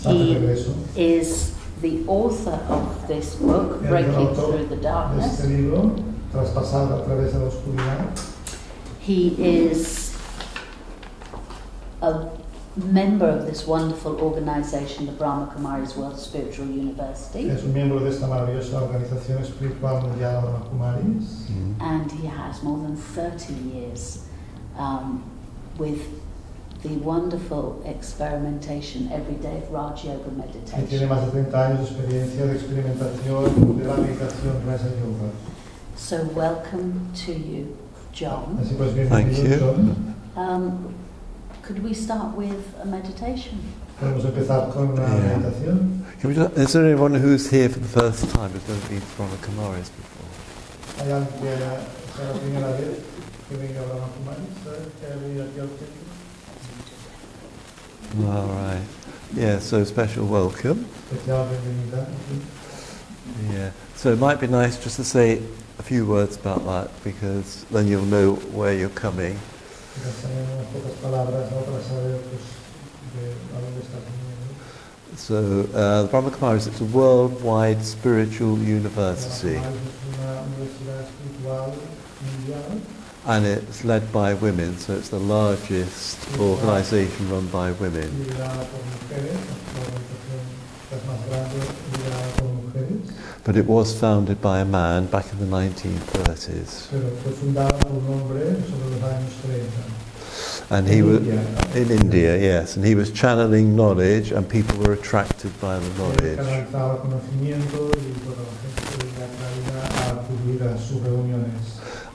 He is the author of this book, Breaking Through the Darkness. He is a member of this wonderful organization, the Brahma Kumaris World Spiritual University. Es un miembro de esta maravillosa organización espiritual mundial Brahma Kumaris. And he has more than 30 years with the wonderful experimentation every day of Raj Yoga meditation. Y tiene más de 30 años de experiencia de experimentación de la meditación Raja Yoga. So welcome to you, John. Así pues, Thank bienvenido, you. John. Could we start with a meditation? Podemos empezar con una meditación. Is there anyone who's here for the first time who's never been to Brahma Kumaris before? ¿Hay alguien que sea la primera vez que venga a Brahma Kumaris? ¿Sabes que ha venido aquí al templo? All right. Yeah, so special welcome. Especial bienvenida. Yeah. So it might be nice just to say a few words about that, because then you'll know where you're coming. So the Brahma Kumaris, it's a worldwide spiritual university, and it's led by women, so it's the largest organisation run by women. But it was founded by a man back in the 1930s. And he was in India, yes, and he was channeling knowledge, and people were attracted by the knowledge.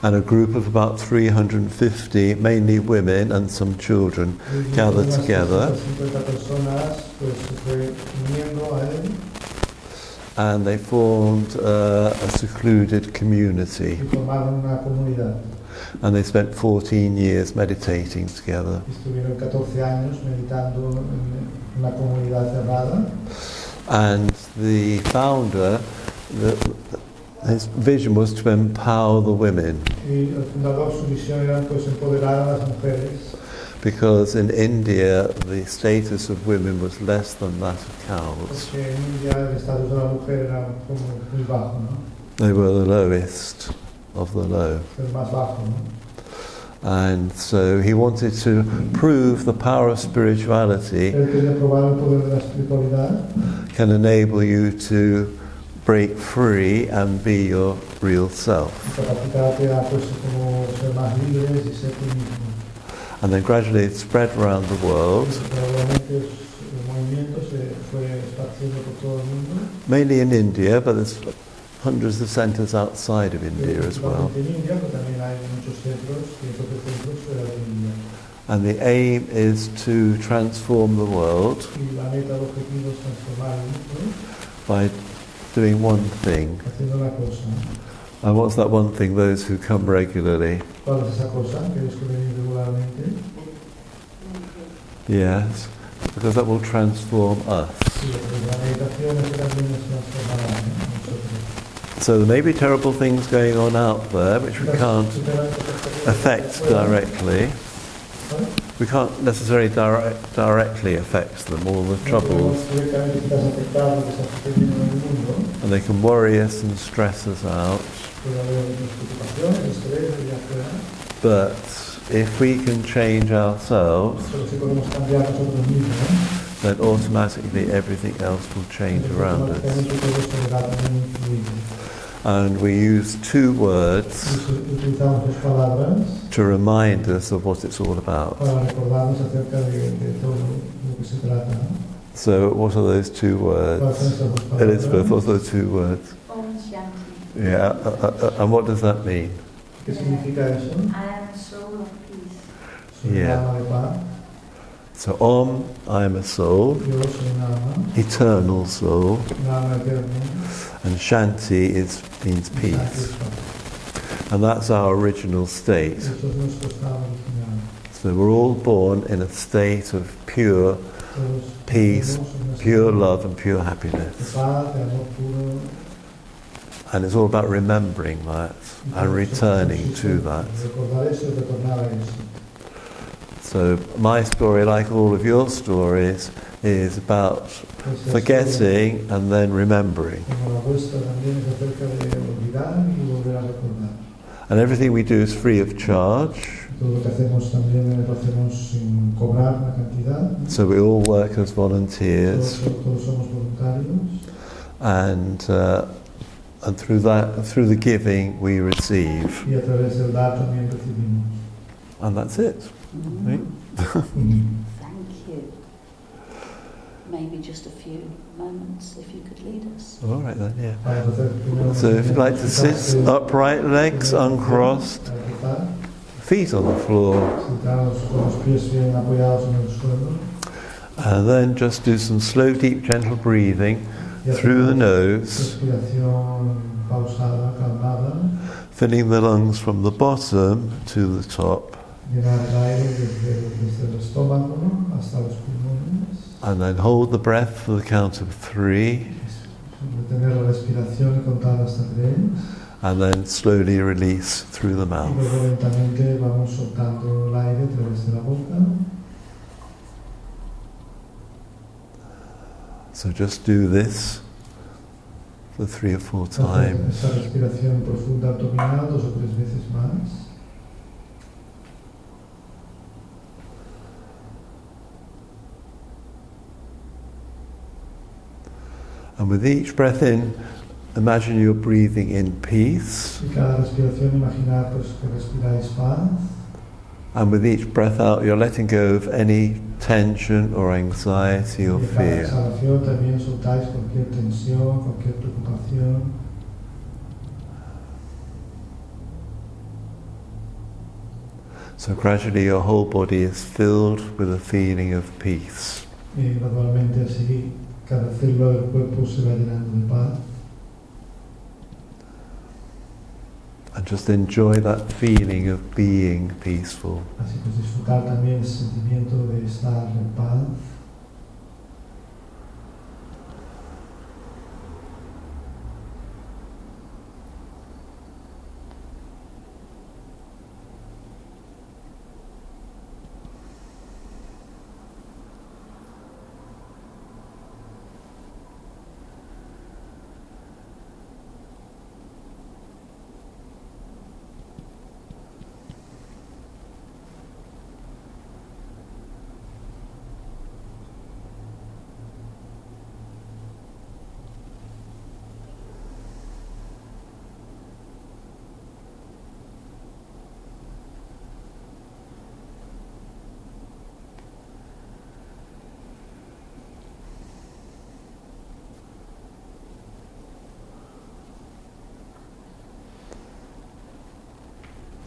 And a group of about 350, mainly women and some children, gathered together. And they formed a secluded community. And they spent 14 years meditating together. And the founder, his vision was to empower the women. Because in India, the status of women was less than that of cows. They were the lowest of the low. And so he wanted to prove the power of spirituality can enable you to break free and be your real self. And then gradually it spread around the world, mainly in India, but there's hundreds of centres outside of India as well. And the aim is to transform the world by doing one thing. And what's that one thing? Those who come regularly. Yes, because that will transform us. So there may be terrible things going on out there which we can't affect directly. We can't necessarily directly affect them, all the troubles. And they can worry us and stress us out. But if we can change ourselves, then automatically everything else will change around us. And we use two words to remind us of what it's all about. So what are those two words? Elizabeth, what are those two words? Yeah, and what does that mean? I am a soul of peace. Yeah. So Om, I am a soul, eternal soul, and Shanti means peace. And that's our original state. So we're all born in a state of pure peace, pure love and pure happiness. And it's all about remembering that and returning to that. So my story, like all of your stories, is about forgetting and then remembering. Como la vuestra también es acerca de olvidar y volver a recordar. And everything we do is free of charge. Todo lo que hacemos también lo hacemos sin cobrar una cantidad. So we all work as volunteers. Todos somos voluntarios. And through that, through the giving, we receive. Y a través del dar también recibimos. And that's it. Right? Thank you. Maybe just a few moments if you could lead us. All right then, yeah. So if you'd like to sit upright, legs uncrossed, feet on the floor, and then just do some slow, deep, gentle breathing through the nose, filling the lungs from the bottom to the top, and then hold the breath for the count of 3, and then slowly release through the mouth. So just do this for 3 or 4 times. Esa respiración profunda abdominal 2 o 3 veces más. And with each breath in, imagine you're breathing in peace. Y cada respiración imaginar pues que respiráis paz. And with each breath out, you're letting go of any tension or anxiety or Y cada fear. exhalación también soltáis cualquier tensión, cualquier preocupación. So gradually your whole body is filled with a feeling of peace. Y gradualmente así cada célula del cuerpo se va llenando de paz. And just enjoy that feeling of being peaceful. Así pues disfrutar también el sentimiento de estar en paz.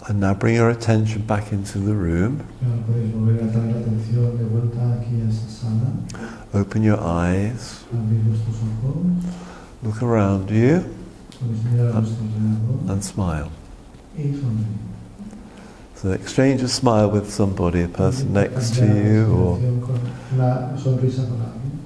And now bring your attention back into the room. Ahora podéis volver a traer la atención de vuelta aquí a esta sala. Open your eyes. Abrir vuestros ojos. Look around you Podéis mirar a vuestro alrededor. and smile. Y sonreír. So exchange a smile with somebody, a person next to you, or una sonrisa con alguien.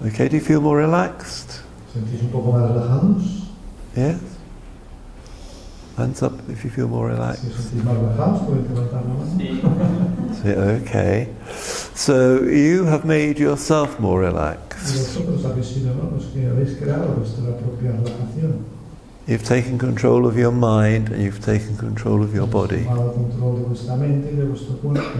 okay, do you feel more relaxed? ¿Sentís un poco más relajados? Yes? Hands up if you feel more relaxed. Si os sentís más relajados, podéis levantar la mano. Say, okay. So you have made yourself more Y relaxed. vosotros habéis sido, ¿no?, los que habéis creado vuestra propia relajación. You've taken control of your mind and you've taken control of your body. Habéis tomado control de vuestra mente y de vuestro cuerpo.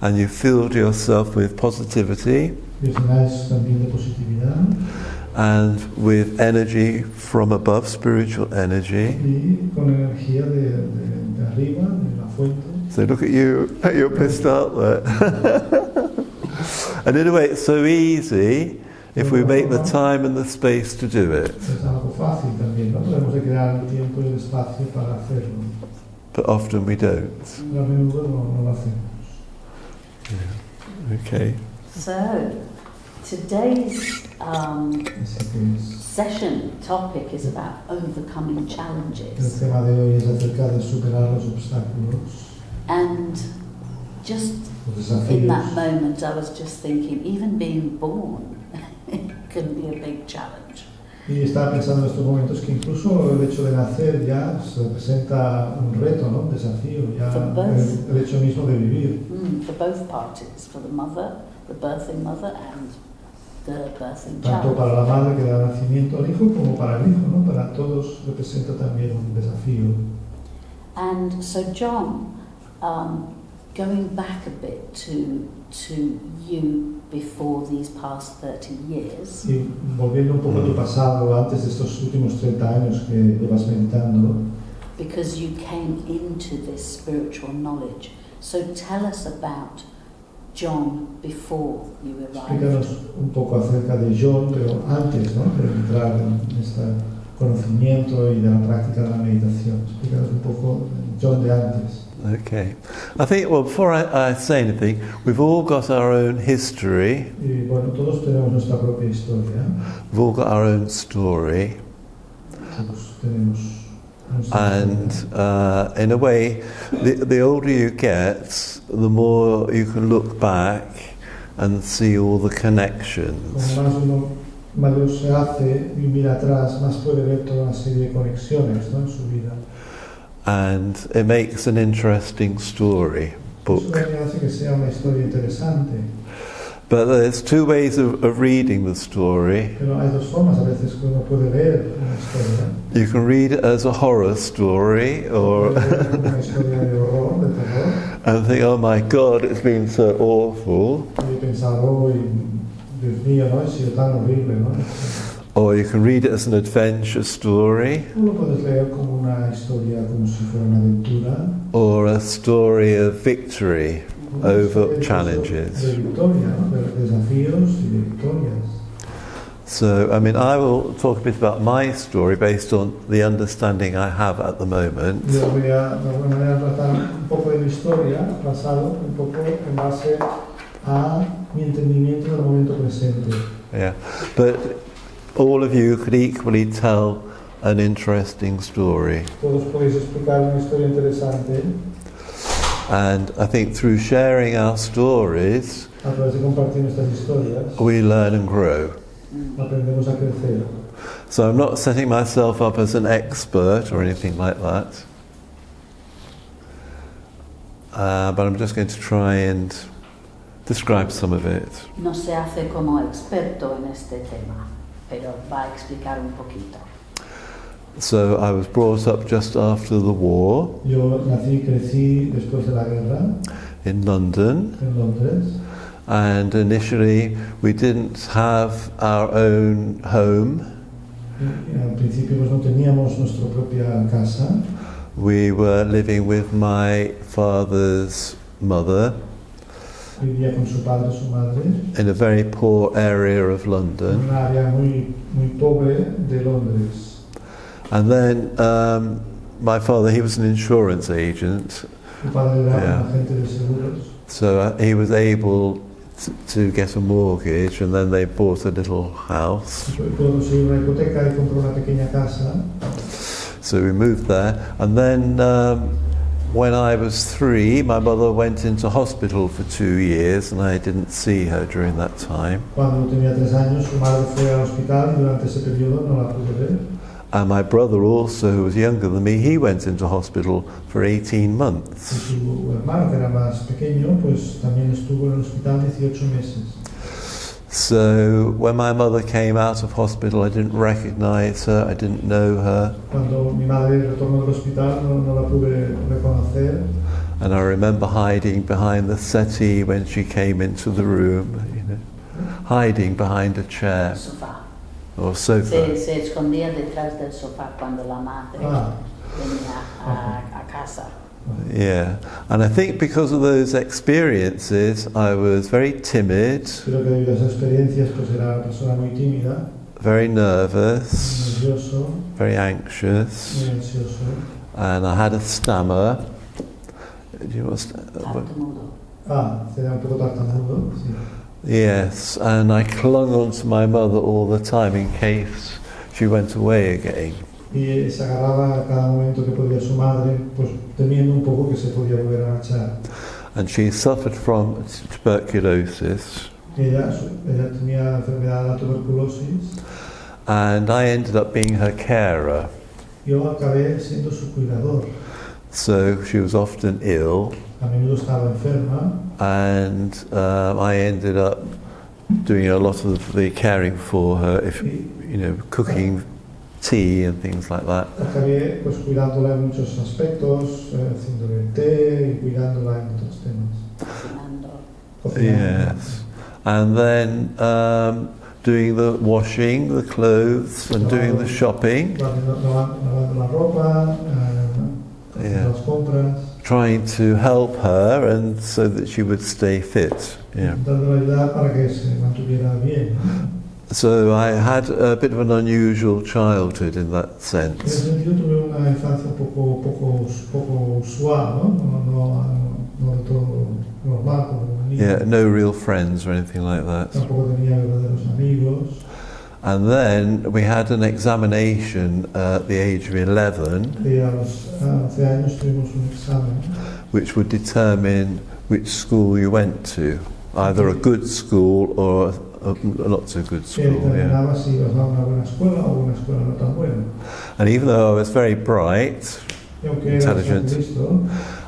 And you've filled yourself with positivity Y os llenáis también de positividad and with energy from above, spiritual energy. y con energía de arriba, de la fuente. So look at you, you're pissed out there. And in a way it's so easy if we make the time and the space to do it. Es algo fácil también, ¿no? Podemos crear el tiempo y el espacio para hacerlo. But often we don't. Pero a menudo no lo hacemos. Okay. So, today's Así que session topic is about overcoming el challenges. tema de hoy es acerca de superar los obstáculos, And just los in that desafíos. moment, I was just thinking, even being born can be a big challenge. Y estaba pensando en estos momentos que incluso el hecho de nacer ya se representa un reto, ¿no? Un desafío, ya el hecho mismo de vivir. For both parties, for the mother, the birthing mother, and the birthing Tanto child. para la madre que da nacimiento al hijo como para el hijo, ¿no? Para todos representa también un desafío. And so John, going back a bit to you before these past 30 years. Y volviendo un poco a tu pasado, antes de estos últimos 30 años que llevas meditando. Because you came into this spiritual knowledge. So tell us about John before you arrived. Explícanos un poco acerca de John, pero antes, ¿no? De entrar en este conocimiento y de la práctica de la meditación. Explícanos un poco John de antes. Okay. I think, well, before I say anything, we've all got our own history. Y bueno, todos tenemos nuestra propia historia. We've all got our own story. Todos tenemos nuestra And historia. in a way, the older you get, the more you can look back and see all the connections. Como más uno mayor se hace y mira atrás, más puede ver toda una serie de conexiones, ¿no? En su vida. And it makes an interesting story book. Eso también hace que sea una historia interesante. But there's two ways of reading the story. Pero hay dos formas a veces que uno puede ver una historia. You can read it as a horror story, or Puede ver como una historia de horror, de terror, and think, oh my God, it's been so awful. y pensar, oh, Dios mío, ¿no? Ha sido tan horrible, ¿no? Or you can read it as an adventure story, Tú lo puedes leer como una historia, como si fuera una aventura, or a story of victory como una over historia de challenges. victoria, ¿no? De desafíos y de victorias. So, I mean, I will talk a bit about my story based on the understanding I have at the moment. Yo voy a, de alguna manera, tratar un poco de mi historia, basado un poco en base a mi entendimiento del momento presente. Yeah, but all of you could equally tell an interesting story. Todos podéis explicar una historia interesante. And I think through sharing our stories, A través de compartir nuestras historias, we learn and grow. aprendemos a crecer. So I'm not setting myself up as an expert or anything like that. But I'm just going to try and describe some of it. No se hace como experto en este tema, pero va a explicar un poquito. So I was brought up just after the war Yo nací y crecí después de la guerra in London, en Londres. and initially we didn't have our own home. Y al principio pues no teníamos nuestra propia casa. We were living with my father's mother Vivía con su padre y su madre in a very poor area of en London. un área muy pobre de Londres. And then my father, he was an insurance agent, Mi padre era Yeah. un agente de seguros. so he was able to get a mortgage, and then they bought a little house. Pudo conseguir una hipoteca y compró una pequeña casa. So we moved there, and then when I was 3, my mother went into hospital for 2 years, and I didn't see her during that time. Cuando tenía 3 años, su madre fue al hospital y durante ese periodo no la pude ver. And my brother also, who was younger than me, he went into hospital for 18 Y months. su hermano, que era más pequeño, pues también estuvo en el hospital 18 meses. So when my mother came out of hospital, I didn't recognize her, I didn't know her. Cuando mi madre retornó del hospital no la pude reconocer. And I remember hiding behind the settee when she came into the room, you know, hiding behind a chair Sofá. or sofa. Se escondía detrás del sofá cuando la madre venía a casa. Yeah, and I think because of those experiences, I was very timid, Creo que debido a esas experiencias, pues era una persona muy tímida, very muy nervous, nervioso, very anxious, muy ansioso. and I had a stammer. Do you know what Tartamudo. Sería un poco tartamudo, sí. Yes, and I clung on to my mother all the time in case she went away again. Y se agarraba a cada momento que podía su madre, pues temiendo un poco que se podía volver a marchar. And she suffered from tuberculosis, Ella tenía la enfermedad de la tuberculosis and I ended up being her carer. Yo acabé siendo su cuidador. So she was often ill, A menudo estaba enferma and I ended up doing a lot of the caring for her, if you know, cooking tea and things like that. acabé pues cuidándola en muchos aspectos, haciéndole el té y cuidándola en otros temas. Cocinando. Yes, and then doing the washing, the clothes, and doing the shopping. Lavando la ropa, haciendo las compras. Trying to help her, and so that she would stay fit. Yeah. Intentando ayudar para que se mantuviera bien. So I had a bit of an unusual childhood in that En ese sense. sentido tuve una infancia poco usual, no de todo normal como un niño. Yeah, no real friends or anything like that. Tampoco tenía verdaderos amigos. And then we had an examination at the age of 11, Y a los 11 años tuvimos un examen which would determine which school you went to, either a good school or a not so good que school. Yeah. determinaba si ibas a una buena escuela o una escuela no tan buena. And even though I was very bright, Y aunque era Intelligent. bastante listo,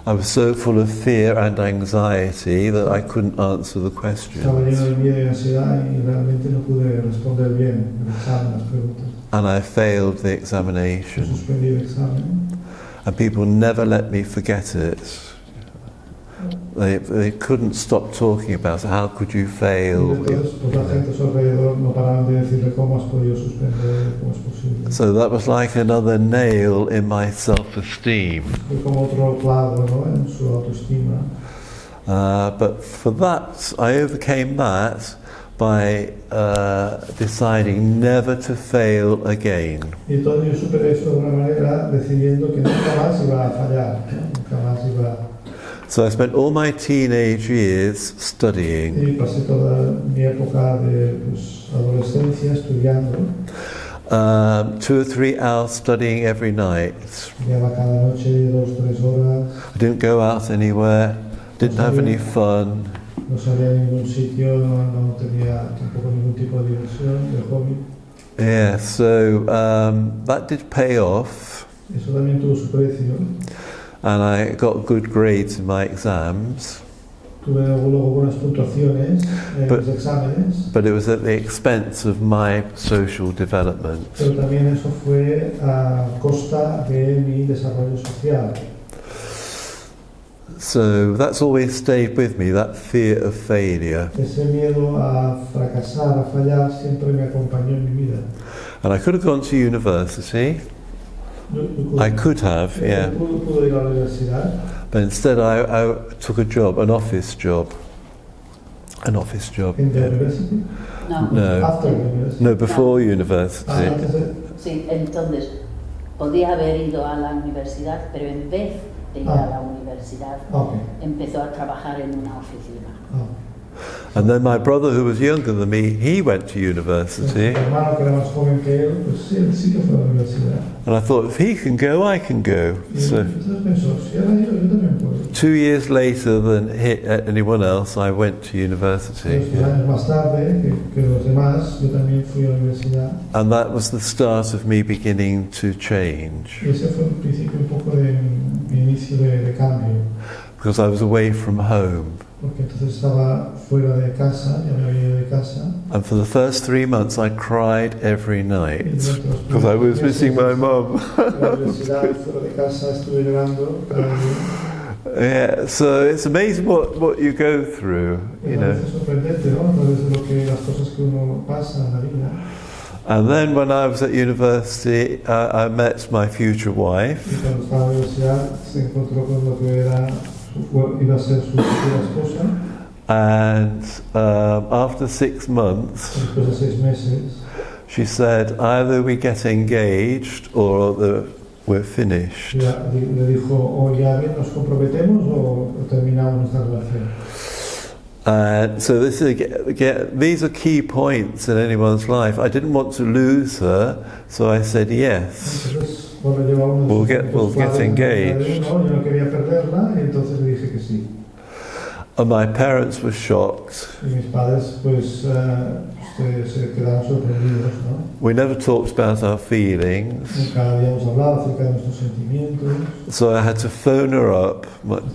I was so full of fear and anxiety that I couldn't answer the estaba questions. lleno de miedo y ansiedad y realmente no pude responder bien el examen, las preguntas. And I failed the Yo examination. suspendí el examen. And people never let me forget it. They couldn't stop talking about it. How could you Y fail? entonces, pues, la gente a su alrededor no paraban de decirle cómo has podido suspender, cómo es posible. So that was like another nail in my self-esteem. Fue como otro clavo, ¿no?, en su autoestima. But for that, I overcame that by deciding never to fail again. Y entonces yo superé esto de una manera decidiendo que nunca más iba a fallar, ¿no? Nunca más iba a... So I spent all my teenage years studying. Y pasé toda mi época de pues, adolescencia estudiando. 2 or 3 hours studying every night. Estudiaba cada noche 2 o 3 horas. I didn't go out anywhere, didn't have any fun. No salía a ningún sitio, no tenía tampoco ningún tipo de diversión, de hobby. Yeah, so that did pay off, Eso también tuvo su precio. and I got good grades in my exams, Tuve luego buenas puntuaciones en But- los exámenes, but it was at the expense of my social development. pero también eso fue a costa de mi desarrollo social. So that's always stayed with me, that fear of failure. Ese miedo a fracasar, a fallar, siempre me acompañó en mi vida. And I could have gone to university, I could have, yeah, Pude ir a la universidad, but instead I took a job, an office job. An office job. en the Yeah. university, No, after the university. no, before university. Antes de, Sí, entonces podía haber ido a la universidad, pero en vez de ir a la universidad, ok. empezó a trabajar en una oficina. And then my brother, who was younger than me, he went to Mi university. hermano, que era más joven que él, pues sí, él sí que fue a la universidad. And I thought, if he can go, I can go. Y So entonces pensó, si era yo también puedo. 2 years later than anyone else, I went to university. 2 años más tarde que los demás, yo también fui a la universidad. And that was the start of me beginning to change, Y ese fue el principio un poco de mi inicio de cambio. because I was away from home. Porque entonces estaba fuera de casa, ya me había ido de casa. And for the first 3 months, I cried every Y night, durante los because I was primeros missing my meses mum. en la universidad y fuera de casa estuve llorando cada día. Yeah, so it's amazing what you go through, Y you a know. veces sorprendente, ¿no? A través de las cosas que uno pasa en la vida. And then when I was at university, I met my future Y wife. cuando estaba en la universidad se encontró con lo que iba a ser su futura esposa. And after 6 months, Después de 6 meses, she said, either we get engaged or we're finished. ya le dijo, o ya bien nos comprometemos o terminamos nuestra relación. So these are key points in anyone's life. I didn't want to lose her, so I said yes. Entonces, bueno, lleva unos We'll get claves en la vida de engaged. uno, yo no quería perderla, y entonces le dije que sí. And my parents were shocked. Y mis padres, pues, se quedaron sorprendidos, ¿no? We never talked about our feelings, Nunca habíamos hablado acerca de nuestros sentimientos. so I had to phone her up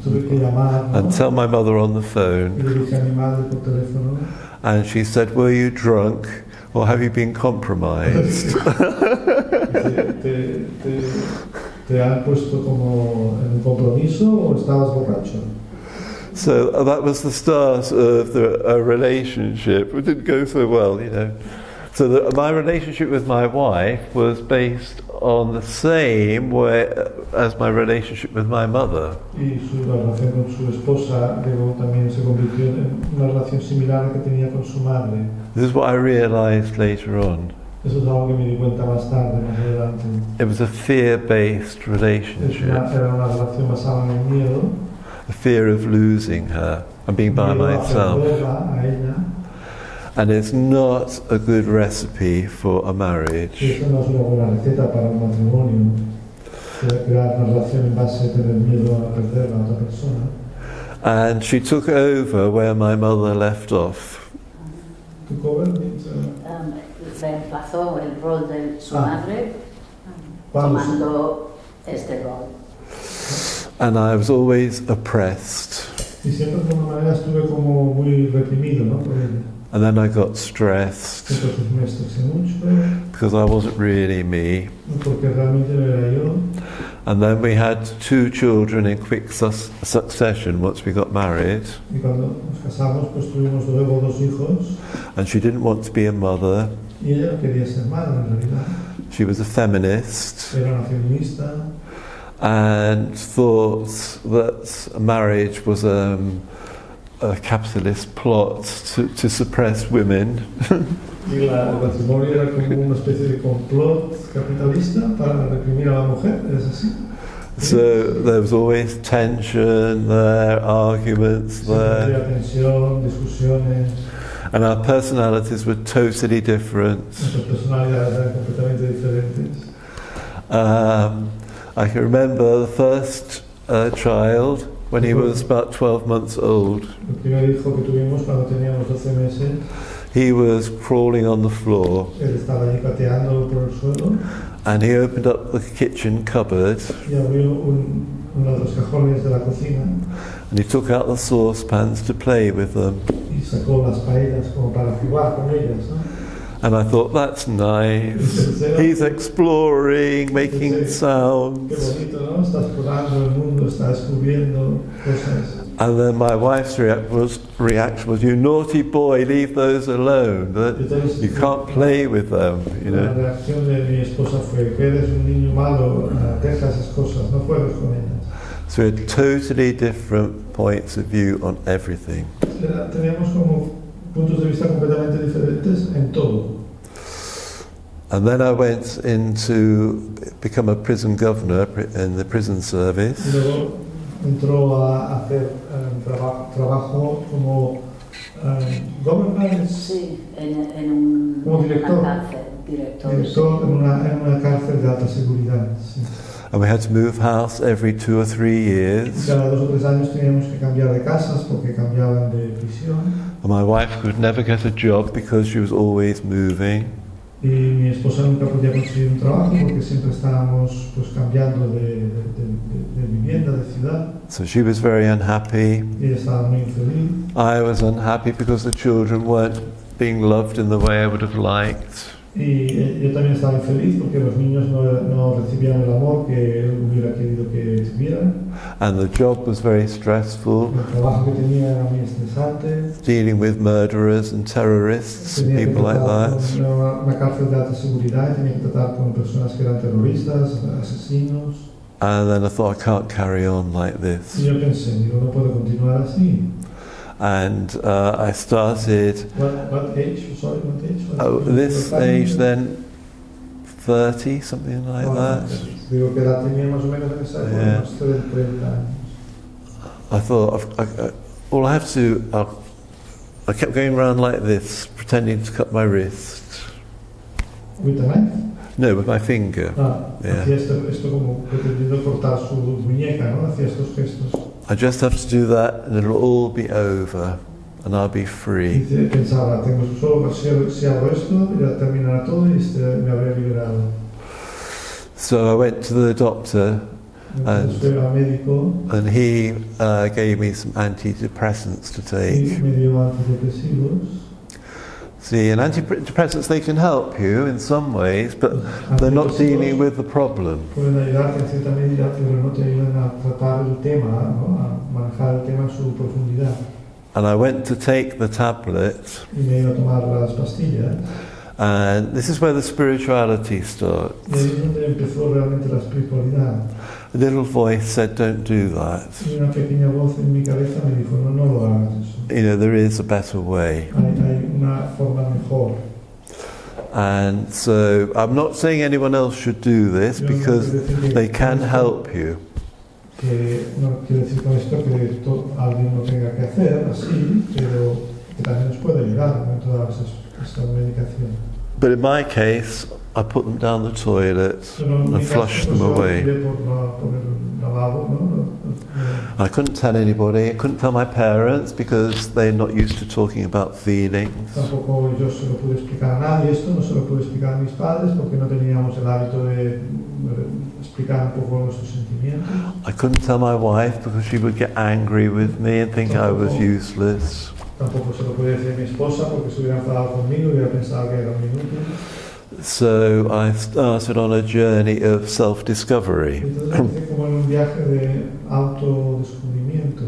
Tuve que llamar, ¿no? and tell my mother on the Y phone, le dije a mi madre por teléfono. and she said, "Were you drunk or have you been compromised?" ¿Te han puesto como en un compromiso o estabas borracho? So that was the start of a relationship. It didn't go so well, you know. So my relationship with my wife was based on the same way as my relationship with my mother. Y su relación con su esposa luego también se convirtió en una relación similar a la que tenía con su madre. This is what I realized later on. Eso es algo que me di cuenta más tarde, más adelante. It was a fear-based relationship, Era una relación basada en el miedo. a fear of losing her and being by Miedo a myself. perderla a ella. And it's not a good recipe for a marriage. Y eso no es una buena receta para un matrimonio. Crear una relación en base a tener miedo a perder a otra persona. And she took over where my mother left off. ¿Tu cover means, Reemplazó el rol de su madre cuando tomando este rol. And I was always oppressed. Y siempre de alguna manera estuve como muy reprimido, ¿no? Por ella. And then I got stressed Entonces me estresé mucho, because I wasn't really me. porque realmente no era yo. And then we had 2 children in quick succession once we got married. Y cuando nos casamos, pues tuvimos luego 2 hijos. And she didn't want to be a mother. Y ella no quería ser madre en realidad. She was a feminist Era una feminista and thought that marriage was a capitalist plot to suppress women. y el matrimonio era como una especie de complot capitalista para reprimir a la mujer, ¿es así? So there was always tension there, arguments Siempre there, había tensión, discusiones, and our personalities were totally different. nuestras personalidades eran completamente diferentes. I can remember the first child when he was about 12 months old. El primer hijo que tuvimos cuando teníamos 12 meses, He was crawling on the floor, él estaba allí pateando por el suelo and he opened up the kitchen cupboard y abrió uno de los cajones de la cocina and he took out the saucepans to play with them. y sacó las paellas como para jugar con ellas, ¿no? And I thought, that's nice. He's exploring, making Qué sounds. bonito, ¿no? Está explorando el mundo, está descubriendo cosas. And then my wife's reaction was, "You naughty boy, leave those alone. You can't play with them, you La know." reacción de mi esposa fue que eres un niño malo, deja esas cosas, no juegues con ellas. So we had totally different points of view on everything. Teníamos como puntos de vista completamente diferentes en todo. And then I went in to become a prison governor in the prison service. Y luego entró a hacer trabajo como governor, Sí, en Como director. una cárcel, director. director en una cárcel de alta seguridad. Sí. And we had to move house every 2 or 3 Y years. cada 2 o 3 años teníamos que cambiar de casas porque cambiaban de prisión. And my wife could never get a job because she was always moving. Y mi esposa nunca podía conseguir un trabajo porque siempre estábamos pues cambiando de vivienda, de ciudad. So she was very unhappy. Y ella estaba muy infeliz. I was unhappy because the children weren't being loved in the way I would have liked. Y yo también estaba infeliz porque los niños no recibían el amor que él hubiera querido que tuvieran. And the job was very stressful, El trabajo que tenía era muy estresante. dealing with murderers and terrorists, Tenía que people like tratar that. con una cárcel de alta seguridad y tenía que tratar con personas que eran terroristas, asesinos. And then I thought, I can't carry on like Y this. yo pensé, digo, no puedo continuar así. And I started, What age? Sorry, what age? this age then, 30, something like that. Digo, ¿qué edad tenía más o menos en esa época? Yeah. Unos 30 años. I thought, all I have to do, I kept going around like this, pretending to cut my wrist. With a knife? No, with my finger. Yeah. Hacía esto como pretendiendo cortar su muñeca, ¿no? Hacía estos gestos. I just have to do that and it'll all be over. and I'll be free. Dice, pensaba, tengo solo si hago esto, ya terminará todo y me habré liberado. So I went to the doctor, Entonces fui al médico and he gave me some antidepressants to y take. me dio antidepresivos. See, and antidepressants, they can help you in some ways, but they're not dealing with the problem. Pueden ayudarte en cierta medida, pero no te ayudan a tratar el tema, ¿no? A manejar el tema en su profundidad. And I went to take the tablet, Y me iba a tomar las pastillas. and this is where the spirituality Y starts. ahí es donde empezó realmente la espiritualidad. A little voice said, don't do that. Y una pequeña voz en mi cabeza me dijo, no lo hagas eso. You know, there is a better way. Hay una forma mejor. And so I'm not saying anyone else should do this because they can help you. Que no quiero decir con esto que alguien lo tenga que hacer así, pero que también nos puede ayudar en todas esta medicación. But in my case, I put them down the toilet and flushed them away. I couldn't tell anybody, I couldn't tell my parents because they're not used to talking about feelings. Tampoco yo se lo pude explicar a nadie esto, no se lo pude explicar a mis padres porque no teníamos el hábito de explicar un poco nuestros sentimientos. I couldn't tell my wife because she would get angry with me and think I was useless. Tampoco se lo pude decir a mi esposa porque se hubiera enfadado conmigo y hubiera pensado que era un inútil. So I started on a journey of self-discovery. Entonces empecé como en un viaje de autodescubrimiento.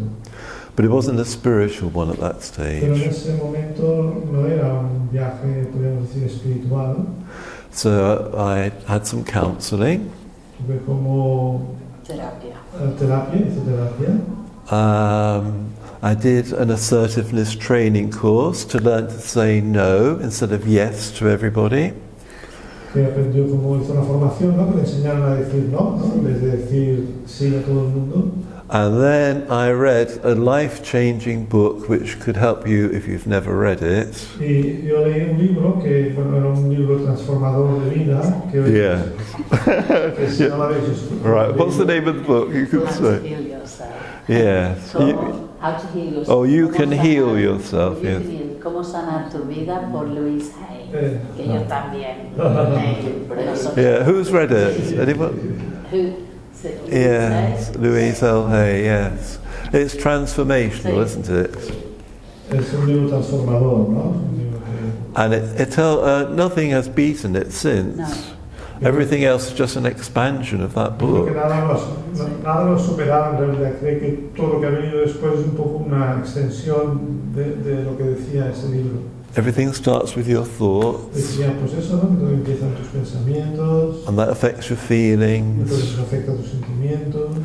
But it wasn't a spiritual one at that Pero en stage. ese momento no era un viaje, podríamos decir, espiritual. So I had some counselling. Tuve como Terapia. hice terapia. I did an assertiveness training course to learn to say no instead of yes to everybody. Que aprendió como hizo una formación, ¿no? Que le enseñaron a decir no, ¿no? En vez de decir sí a todo el mundo. And then I read a life-changing book which could help you if you've never read it. Y yo leí un libro que, bueno, era un libro transformador de vida. Que Yeah. que si no lo habéis escuchado. Right, what's the name of the book? You could How to say. heal yourself. Yes. How to heal yourself. Oh, you Cómo can sanar- heal yourself, You yes. can heal. Cómo sanar tu vida por Louise Hay. Que yo también leí. Yeah, who's read it? Anyone? Who? Yes, Louise L. Hay, yes. It's transformational, isn't it? Es un libro transformador, ¿no? Un libro que And nothing has beaten it since. No. Everything else is just an expansion of that creo que book. nada lo superaba en realidad. Creo que todo lo que ha venido después es un poco una extensión de lo que decía ese libro. Everything starts with your thoughts, Decía, pues eso, ¿no? Que todo empieza en tus pensamientos, and that affects your entonces feelings, eso afecta a tus sentimientos,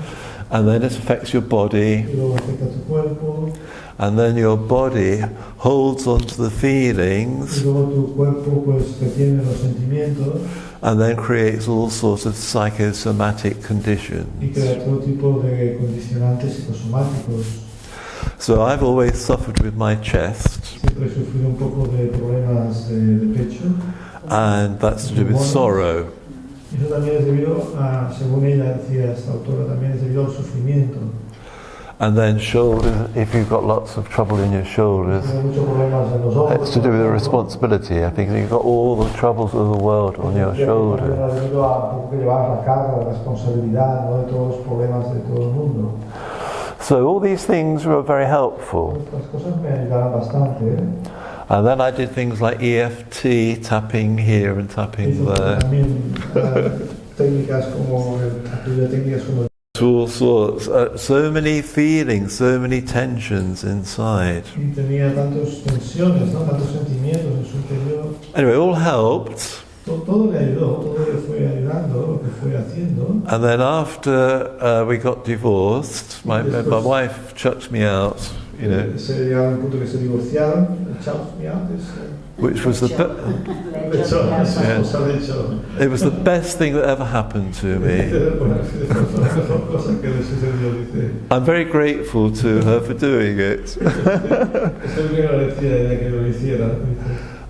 and then it affects your body, y luego afecta a tu cuerpo, and then your body holds onto the y feelings, luego tu cuerpo pues retiene los sentimientos and then creates all sorts of psychosomatic y conditions. crea todo tipo de condicionantes psicosomáticos. So I've always suffered with my chest, Siempre he sufrido un poco de problemas de pecho. and that's to do with sorrow. Y eso también es debido a, según ella decía esta autora, también es debido al sufrimiento. And then shoulders, if you've got lots of trouble in your shoulders, Tiene muchos problemas en los hombros. it's to do with the responsibility. I think you've got all the troubles of the world on your shoulders. Debido a un poco que llevar la carga, la responsabilidad, ¿no? De todos los problemas de todo el mundo. So all these things were very helpful. Estas cosas me ayudaron bastante, ¿eh? And then I did things like EFT, tapping here and tapping Hizo there. también técnicas como All sorts. So many feelings, so many tensions inside. y tenía tantas tensiones, ¿no? Tantos sentimientos en su interior. Anyway, all helped. Todo le ayudó, todo le fue ayudando, lo que fue haciendo. And then after we got divorced, my wife chucked me out, you know, Se llegaron al punto que se divorciaron, echados me antes. which was it was the best thing that ever happened to me. I'm very grateful to her for doing it.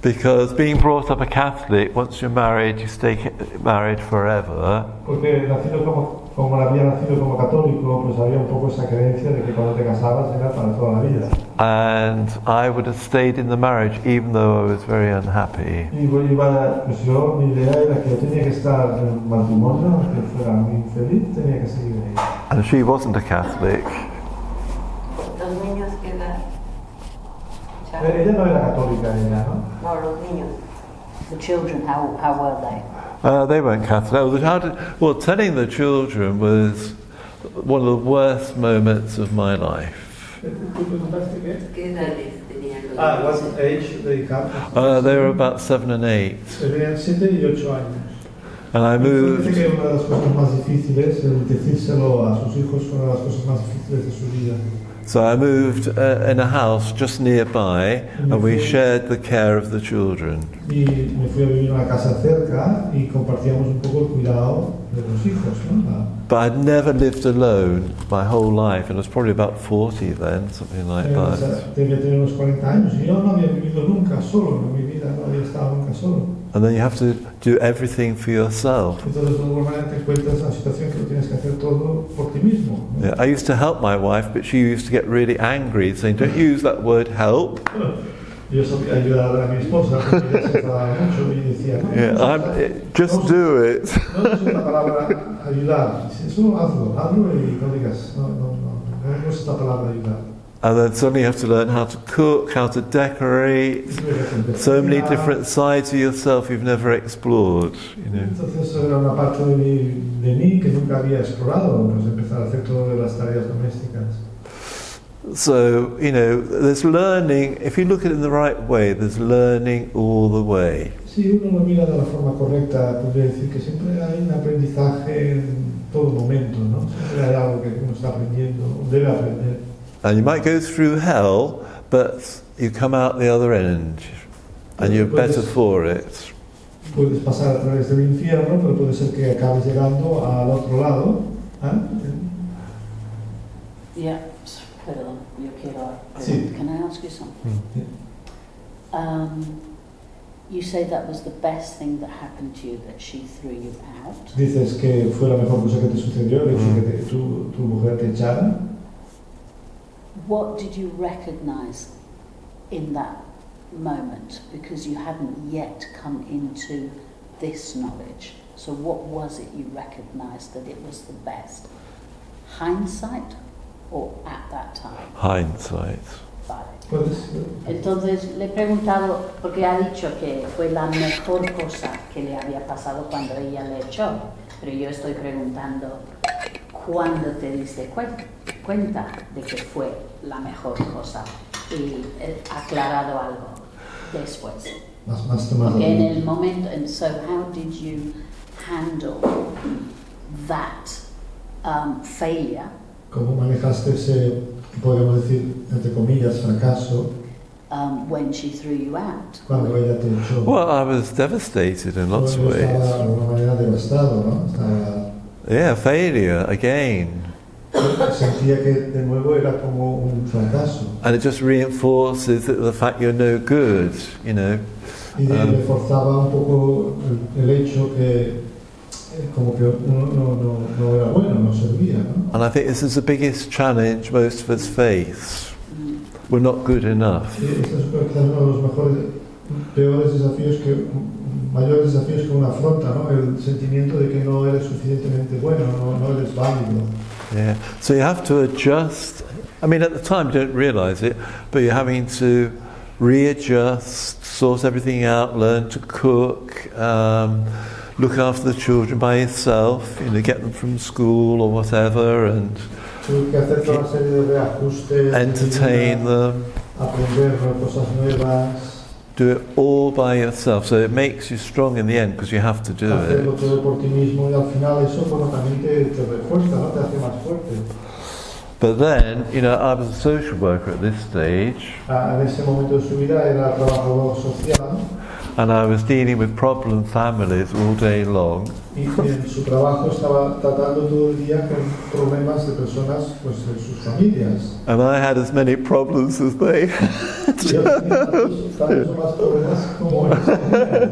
Because being brought up a Catholic, once you're married, you stay married forever. Porque como había nacido como católico, pues había un poco esa creencia de que cuando te casabas era para toda la vida. and I would have stayed in the marriage even though I was very unhappy. Y pues yo, mi idea era que yo tenía que estar en un matrimonio, aunque fuera muy infeliz, tenía que seguir ahí. And she wasn't a Catholic. Los niños que edad. Ella no era católica, ella, ¿no? No, los niños. The children, how were they? They weren't Catholic. Well, telling the children was one of the worst moments of my life. ¿Qué edades tenían los Ah, niños? what age they have? They were about 7 and 8. Tenían 7 y 8 años. And I Dice moved. que una de las cosas más difíciles, el decírselo a sus hijos, fue una de las cosas más difíciles de su vida. So I moved in a house just nearby, and we shared the care of the children. Y me fui a vivir en una casa cerca y compartíamos un poco el cuidado de los hijos, ¿no? But I'd never lived alone my whole life, and I was probably about 40 then, something like that. Debía tener unos 40 años y yo no había vivido nunca solo, en mi vida no había estado nunca solo. And then you have to do everything for yourself. Entonces normalmente te encuentras en una situación que lo tienes que hacer todo por ti mismo, ¿no? Yeah, I used to help my wife, but she used to get really angry, saying, "Don't use that word help." Yo solía ayudar a mi esposa porque ella se enfadaba mucho y decía, no, Just do it. no es la palabra ayudar, solo hazlo y no digas, no es la palabra ayudar. And then suddenly you have to learn how to cook, how to decorate, so many different sides of yourself you've never explored, you know. Entonces era una parte de mí que nunca había explorado, pues empezar a hacer todas las tareas domésticas. So, you know, there's learning, if you look at it in the right way, there's learning all the way. Si uno lo mira de la forma correcta, podría decir que siempre hay un aprendizaje en todo momento, ¿no? Siempre hay algo que uno está aprendiendo, debe aprender. And you might go through hell, but you come out the other end, and you're better for it. Puedes pasar a través del infierno, pero puede ser que acabes llegando al otro lado. Yeah, perdón, yo quiero. Sí. Can I ask you something? You say that was the best thing that happened to you, that she threw you out. Dices que fue la mejor cosa que te sucedió, el hecho de que tu mujer te echara. What did you recognize in that moment? Because you hadn't yet come into this knowledge. So what was it you recognized that it was the best? Hindsight or at that time? Hindsight. Vale. Entonces le he preguntado, porque ha dicho que fue la mejor cosa que le había pasado cuando ella le echó, pero yo estoy preguntando, ¿cuándo te diste cuenta de que fue la mejor cosa? Y he aclarado algo después. Porque en el momento, and so how did you handle that failure? ¿Cómo manejaste ese, podríamos decir, entre comillas, fracaso? When she threw you out. Cuando ella te echó. Well, I was devastated in lots of ways. Estaba de alguna manera devastado, ¿no? Yeah, failure again. Sentía que de nuevo era como un fracaso. And it just reinforces the fact you're no good, you know. Y reforzaba un poco el hecho que como que uno no era bueno, no servía, ¿no? And I think this is the biggest challenge most of us face. We're not good enough. Sí, este es quizás uno de los peores desafíos mayores desafíos que uno afronta, ¿no? El sentimiento de que no eres suficientemente bueno, no eres válido. Yeah. So you have to adjust. I mean, at the time you don't realise it, but you're having to readjust, sort everything out, learn to cook, look after the children by yourself, you know, get them from school or whatever, and entertain them, aprender cosas nuevas. Do it all by yourself, so it makes you strong in the end because you have to do Hacerlo it. todo por ti mismo y al final eso también te refuerza, ¿no? Te hace más fuerte. But then, you know, I was a social worker at this stage. En ese momento de su vida era trabajador social. And I was dealing with problem families all day long. Y en su trabajo estaba tratando todo el día con problemas de personas, pues de sus familias. And I had as many problems as they had. Tantos más problemas como ellos tenían.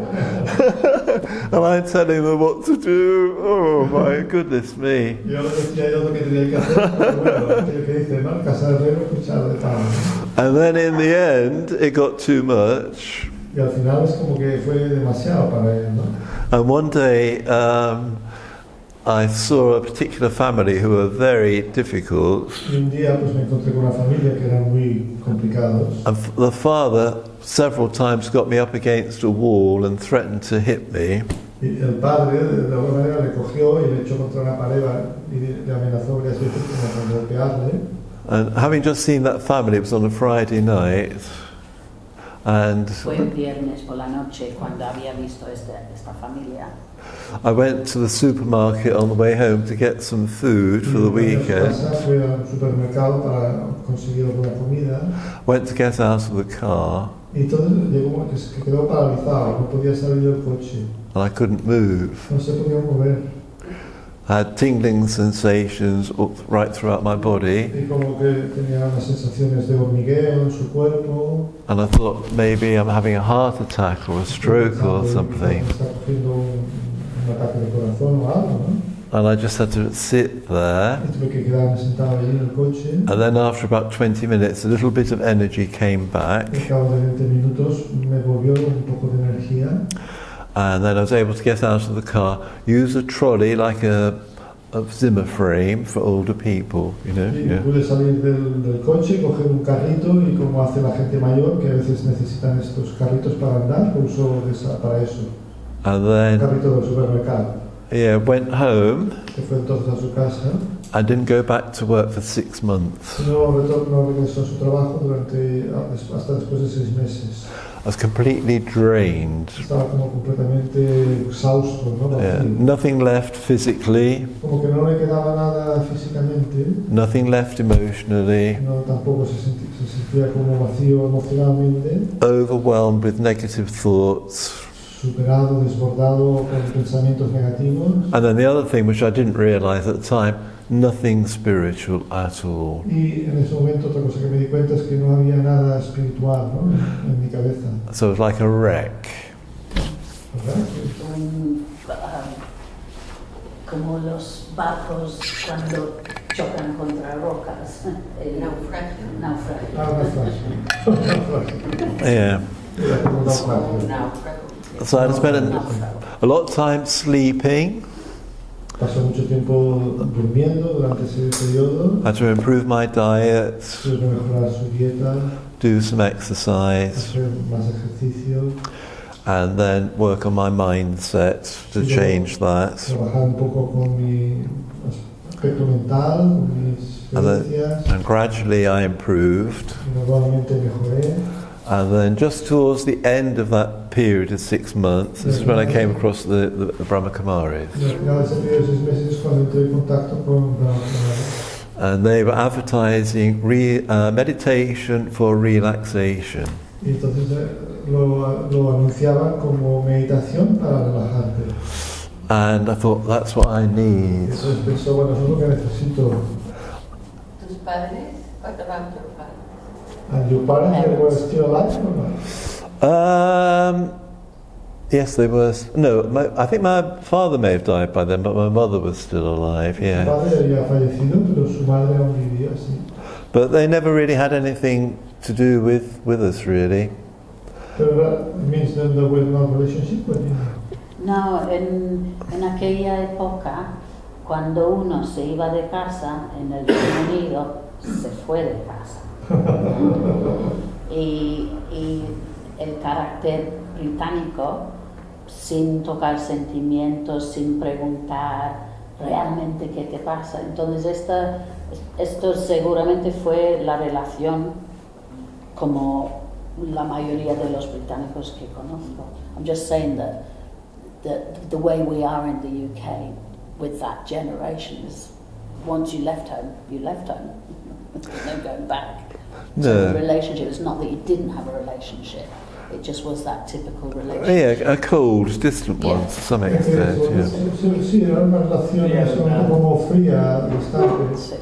And I'm telling them what to do. Oh my goodness me. Yo decía yo lo que tenía que hacer, pero bueno, aquello que dice, ¿no? Casa de herrero, cuchara de pan. And then in the end, it got too much. Y al final es como que fue demasiado para él, ¿no? And one day, I saw a particular family who were very difficult. Y un día pues me encontré con una familia que eran muy complicados. And the father several times got me up against a wall and threatened to hit me. Y el padre de alguna manera le cogió y le echó contra una pared y le amenazó varias veces con golpearle. And having just seen that family, it was on a Friday night. And Fue un viernes por la noche cuando había visto esta familia. I went to the supermarket on the way home to get some food for the weekend. Fui al supermercado para conseguir alguna comida. Went to get out of the car. Y entonces llegó que quedó paralizado, no podía salir del coche. And I couldn't move. No se podía mover. I had tingling sensations right throughout my body. Y como que tenía unas sensaciones de hormigueo en su cuerpo. And I thought maybe I'm having a heart attack or a stroke or something. Está cogiendo un ataque de corazón o algo, ¿no? And I just had to sit there. Y tuve que quedarme sentado allí en el coche. And then after about 20 minutes, a little bit of energy came back. Y al cabo de 20 minutos me volvió un poco de energía. And then I was able to get out of the car, use a trolley like a Zimmer frame for older people, you know. Y Yeah. pude salir del coche, coger un carrito y como hace la gente mayor, que a veces necesitan estos carritos para andar, lo uso para eso. And Un then, carrito del supermercado. yeah, went home. Que fue entonces a su casa. I didn't go back to work for 6 months. No regresó a su trabajo hasta después de 6 meses. I was completely drained. Estaba como completamente exhausto, ¿no? Yeah. Nothing left physically, Como que no le quedaba nada físicamente, nothing left emotionally, no, tampoco se sentía como vacío emocionalmente, overwhelmed with negative thoughts. superado, desbordado con pensamientos negativos. And then the other thing, which I didn't realize at the time, nothing spiritual at all. Y en ese momento otra cosa que me di cuenta es que no había nada espiritual, ¿no? en mi cabeza. So it was like a wreck. ¿Verdad? Como los barcos cuando chocan contra rocas. El naufragio. Naufragio. Yeah. Era como un naufragio. So I spent a lot of time sleeping. Pasó mucho tiempo durmiendo durante ese periodo. I had to improve my diet, Tuve que mejorar su dieta, do some exercise, hacer más ejercicio, and then work on my mindset to change that. trabajar un poco con mi aspecto mental, con mis creencias. And gradually I improved. Y gradualmente mejoré. And then just towards the end of that period of 6 months, this is when I came across the Brahmakumaris. Y al final de ese periodo de 6 meses es cuando entré en contacto con la And they were advertising meditation for relaxation. Y entonces lo anunciaban como meditación para relajarte. And I thought, that's what I Y need. entonces pensó, bueno, eso es lo que necesito. ¿Tus padres? What about your padres? And your parents, they were still alive or not? Yes, they were. No, I think my father may have died by then, but my mother was still alive, Su yeah. padre había fallecido, pero su madre aún vivía, sí. But they never really had anything to do with us, really. Pero it means that there was no relationship with him. No, en aquella época, cuando uno se iba de casa en el Reino Unido, se fue de casa. Y el carácter británico, sin tocar sentimientos, sin preguntar realmente qué te pasa. Entonces esto seguramente fue la relación como la mayoría de los británicos que conozco. I'm just saying that the way we are in the UK with that generation is once you left home, you left home. There's no going back. So the relationship, it's not that you didn't have a relationship, it just was that typical relationship. Yeah, a cold, distant one to some extent, yeah. Sí, era una relación un poco como fría, distante.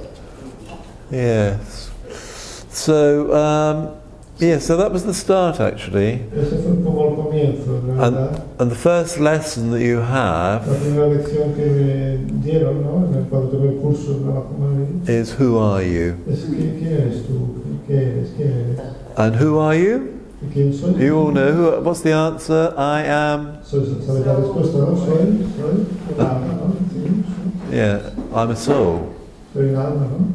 Yes. So, Yeah, so that was the start actually. Ese fue como el comienzo, la verdad. And the first lesson that you have La primera lección que me dieron, ¿no? Cuando tomé el curso de trabajo en Madrid, is who are you? es ¿quién eres tú? ¿Qué eres? ¿Quién eres? And who are you? ¿Y quién soy? You all know. What's the answer? I am. ¿Sabes la respuesta, no? Soy un alma, ¿no? Sí, soy. Yeah, I'm a soul. Soy un alma, ¿no?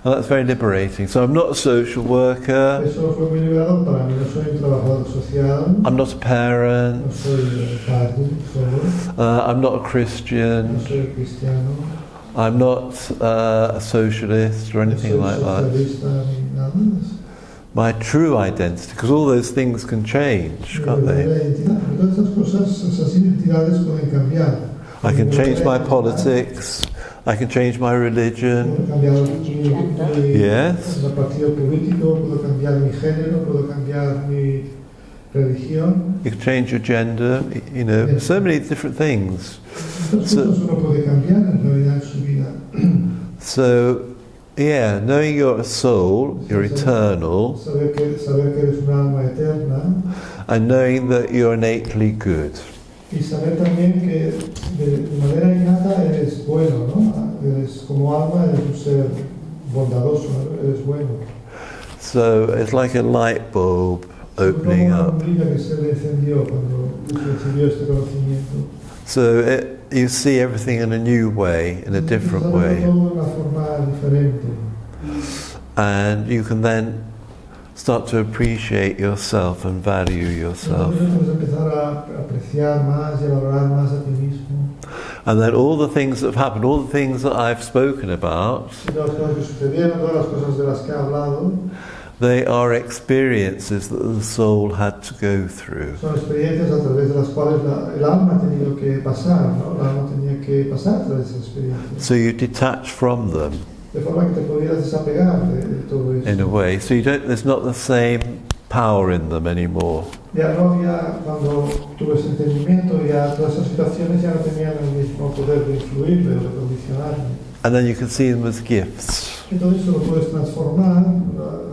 And that's very liberating. So I'm not a social worker. Eso fue muy liberador para mí. No soy un trabajador social. I'm not a No parent. soy padre, solo. I'm not a No Christian. soy cristiano. I'm not a socialist or anything like that. Socialista ni nada de eso. My true identity, because all those things can change, can't they? Todas esas cosas, esas identidades pueden cambiar. I can change my politics. I can change my religion. Puedo cambiar mi Yes. partido político, puedo cambiar mi género, puedo cambiar mi religión. You can change your gender. You know, Yes. so many different things. Estas cosas uno puede cambiar en realidad en su vida. So, yeah, knowing you're a soul, you're eternal, Saber que eres una alma eterna and knowing that you're innately good. y saber también que de manera innata eres bueno, ¿no? Eres como alma, eres un ser bondadoso, eres bueno. So it's like a light bulb opening Como una up. bombilla que se le encendió cuando recibió este conocimiento. So you see everything in a new way, in a different way. Todo de una forma diferente. And you can then start to appreciate yourself and value yourself. Entonces puedes empezar a apreciar más y a valorar más a ti mismo. And then all the things that have happened, all the things that I've spoken about, Y todas las cosas que sucedieron, todas las cosas de las que he hablado, they are experiences that the soul had to go through. son experiencias a través de las cuales el alma ha tenido que pasar, ¿no? El alma tenía que pasar a través de esas experiencias. So you detach from them De forma que te pudieras desapegar de todo eso. in a way. So there's not the same power in them anymore. Ya no había, cuando tuve ese entendimiento, ya todas esas situaciones ya no tenían el mismo poder de influirme o de condicionarme. And then you can see them as gifts. Entonces lo puedes transformar,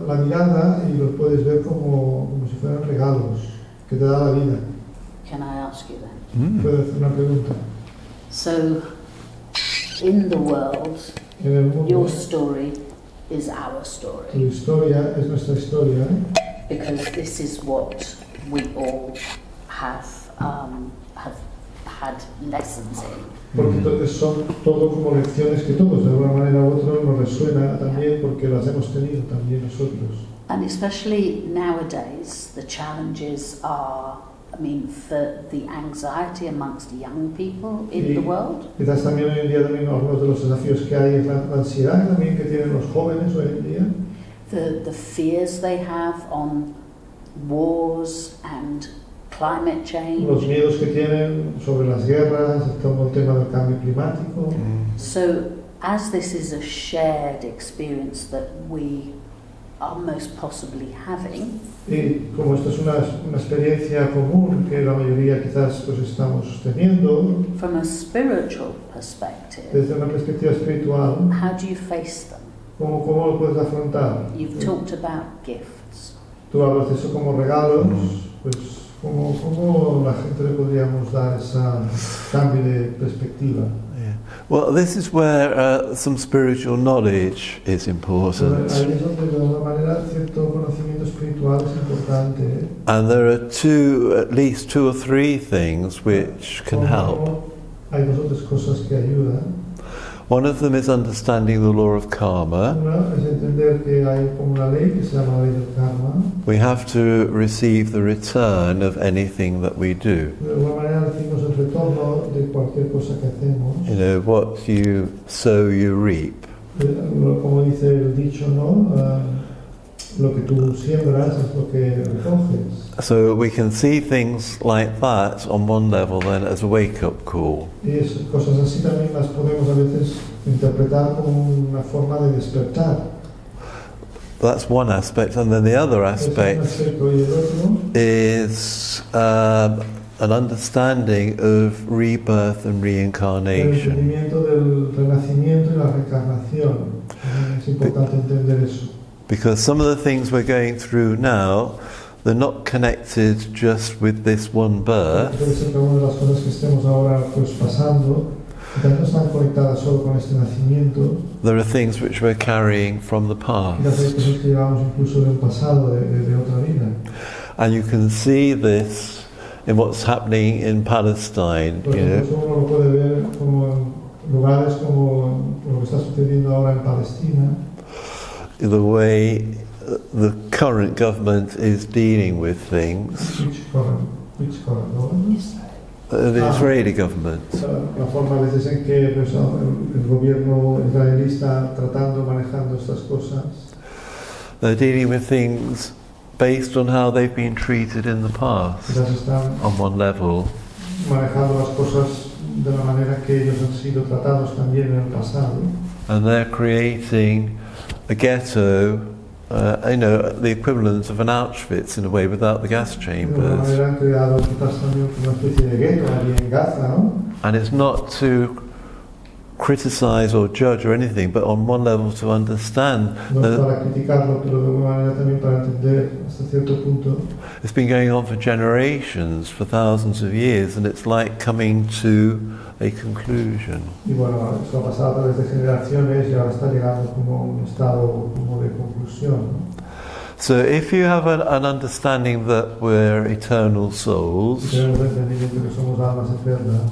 la mirada, y lo puedes ver como si fueran regalos que te da la vida. Can I ask you then? Mm. Puedes hacer una pregunta. So, in the world, En el mundo, your story is our tu story, historia es nuestra historia, because this is what we all have had lessons in. porque entonces son todo como lecciones que todos, de alguna manera u otra, nos resuena también porque las hemos tenido también nosotros. And especially nowadays, the challenges are, I mean, for the anxiety amongst young people in the world. Quizás también hoy en día también algunos de los desafíos que hay es la ansiedad también que tienen los jóvenes hoy en día. The fears they have on wars and climate change. Los miedos que tienen sobre las guerras, todo el tema del cambio climático. So, as this is a shared experience that we are most possibly having, Y como esto es una experiencia común que la mayoría quizás pues estamos teniendo, from a spiritual perspective, desde una perspectiva espiritual, how do you face them? ¿cómo lo puedes afrontar? You've talked about gifts. Tú hablas de eso como regalos, pues ¿cómo la gente le podríamos dar ese cambio de perspectiva? Yeah. Well, this is where some spiritual knowledge is important. Ahí es donde de alguna manera cierto conocimiento espiritual es importante. And there are at least two or three things which can help. Hay dos o tres cosas que ayudan. One of them is understanding the law of karma. Una es entender que hay como una ley que se llama la ley del karma. We have to receive the return of anything that we do. De alguna manera recibimos el retorno de cualquier cosa que hacemos. You know, what you sow, you reap. Como dice el dicho, ¿no? Lo que tú siembras es lo que recoges. So we can see things like that on one level then as a wake-up call. Y cosas así también las podemos a veces interpretar como una forma de despertar. That's one aspect, and then the other aspect is an understanding of rebirth and El reincarnation. entendimiento del renacimiento y la reencarnación. Es importante entender eso. Because some of the things we're going through now, they're not connected just with this one birth. Puede ser que algunas de las cosas que estemos ahora pues pasando no están conectadas solo con este nacimiento. There are things which we're carrying from the Quizás hay past. cosas que llevamos incluso de un pasado, de otra vida. And you can see this in what's happening in Palestine, Por you ejemplo, know. uno lo puede ver como en lugares como lo que está sucediendo ahora en Palestina. The way the current government is dealing with things, Which current, ¿no? the Israeli government. La forma a veces en que pues, el gobierno israelí está tratando, manejando estas cosas. They're dealing with things based on how they've been treated in the past, Quizás están on one level. manejando las cosas de la manera que ellos han sido tratados también en el pasado. And they're creating a ghetto, the equivalent of an Auschwitz in a way, without the gas De alguna chambers. manera han creado quizás también una especie de gueto allí en Gaza, ¿no? And it's not to criticize or judge or anything, but on one level to understand No es that para criticarlo, pero de alguna manera también para entender hasta cierto punto. it's been going on for generations, for thousands of years, and it's like coming to a conclusion. Y bueno, eso ha pasado a través de generaciones y ahora está llegando como a un estado como de conclusión, ¿no? So if you have an understanding that we're eternal Si souls tenemos el entendimiento que somos almas eternas,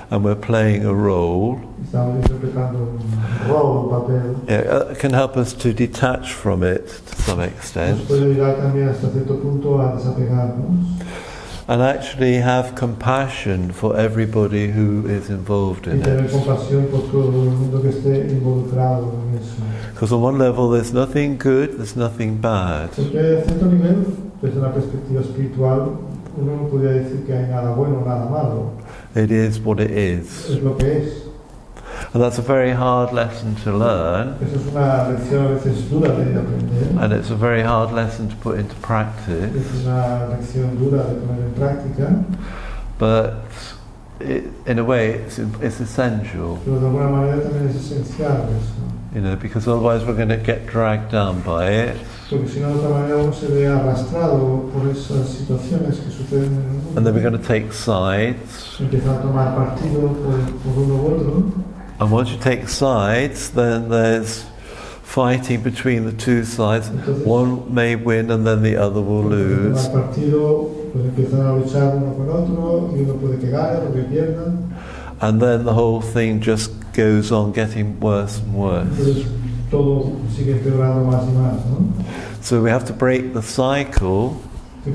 and we're playing a role, estamos interpretando un rol, un papel, it can help us to detach from it to some nos extent puede ayudar también hasta cierto punto a desapegarnos and actually have compassion for everybody who is involved y in tener it. compasión por todo el mundo que esté involucrado en eso. Because on one level there's nothing good, there's nothing bad. Porque a cierto nivel, desde una perspectiva espiritual, uno no podría decir que hay nada bueno o nada malo. It is what it is. Es lo que es. And that's a very hard lesson to learn, Eso es una lección a veces dura de aprender. and it's a very hard lesson to put into practice. Es una lección dura de poner en práctica, But in a way it's essential, pero de alguna manera también es esencial eso. because otherwise we're going to get dragged down by it, Porque si no, de otra manera uno se ve arrastrado por esas situaciones que suceden en el mundo. and then we're going to take sides. Empieza a tomar partido por uno u otro. And once you take sides, then there's fighting between the two sides. One may win and then the other will lose. Tomar partido, pues empiezan a luchar uno con otro y uno puede que gane o que pierda. And then the whole thing just goes on getting worse and worse. Entonces todo sigue empeorando más y más, ¿no? So we have to break the cycle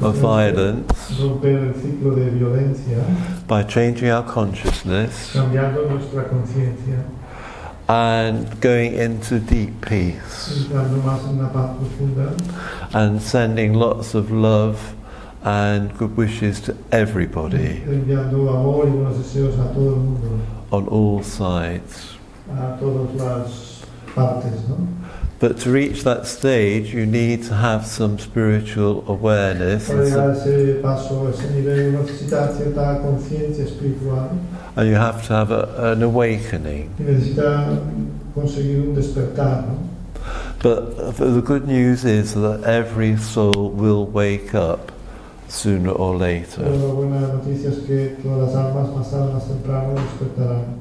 of violence Romper el ciclo de violencia, by changing our consciousness cambiando nuestra conciencia, and going into deep peace entrando más en una paz profunda and sending lots of love and good wishes to everybody enviando amor y buenos deseos a todo el mundo, on all sides. a todas las partes, ¿no? But to reach that stage, you need to have some spiritual awareness, Para llegar a ese paso, a ese nivel, uno necesita cierta conciencia espiritual and you have to have an awakening. y necesita conseguir un despertar, ¿no? But the good news is that every soul will wake up sooner or Pero later. la buena noticia es que todas las almas más tarde o más temprano despertarán.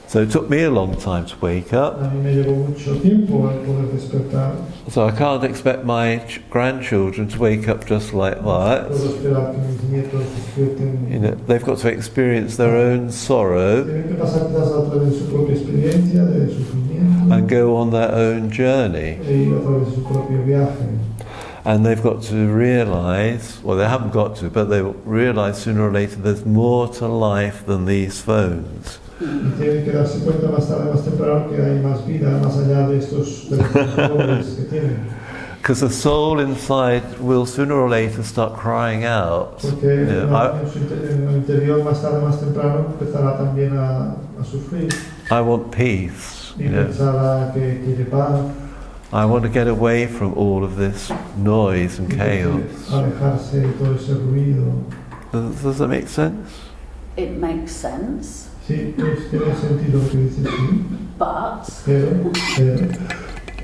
So it took me a long time to wake up. A mí me llevó mucho tiempo el poder despertar. So I can't expect my grandchildren to wake up just like that. Puedo esperar que mis nietos despierten. They've got to experience their own sorrow Tienen que pasar quizás a través de su propia experiencia, de sufrimiento, and go on their own journey. e ir a través de su propio viaje. And they've got to realise, well they haven't got to, but they will realise sooner or later there's more to life than these phones. Y tienen que darse cuenta más tarde o más temprano que hay más vida más allá de estos móviles que tienen. Because the soul inside will sooner or later start crying out. Porque en el interior más tarde o más temprano empezará también a sufrir I want peace. y pensará que quiere paz. I want to get away from all of this noise and chaos. Alejarse de todo ese ruido. Does that make sense? It makes sense, Sí, pues tiene sentido lo que dices, sí. but Pero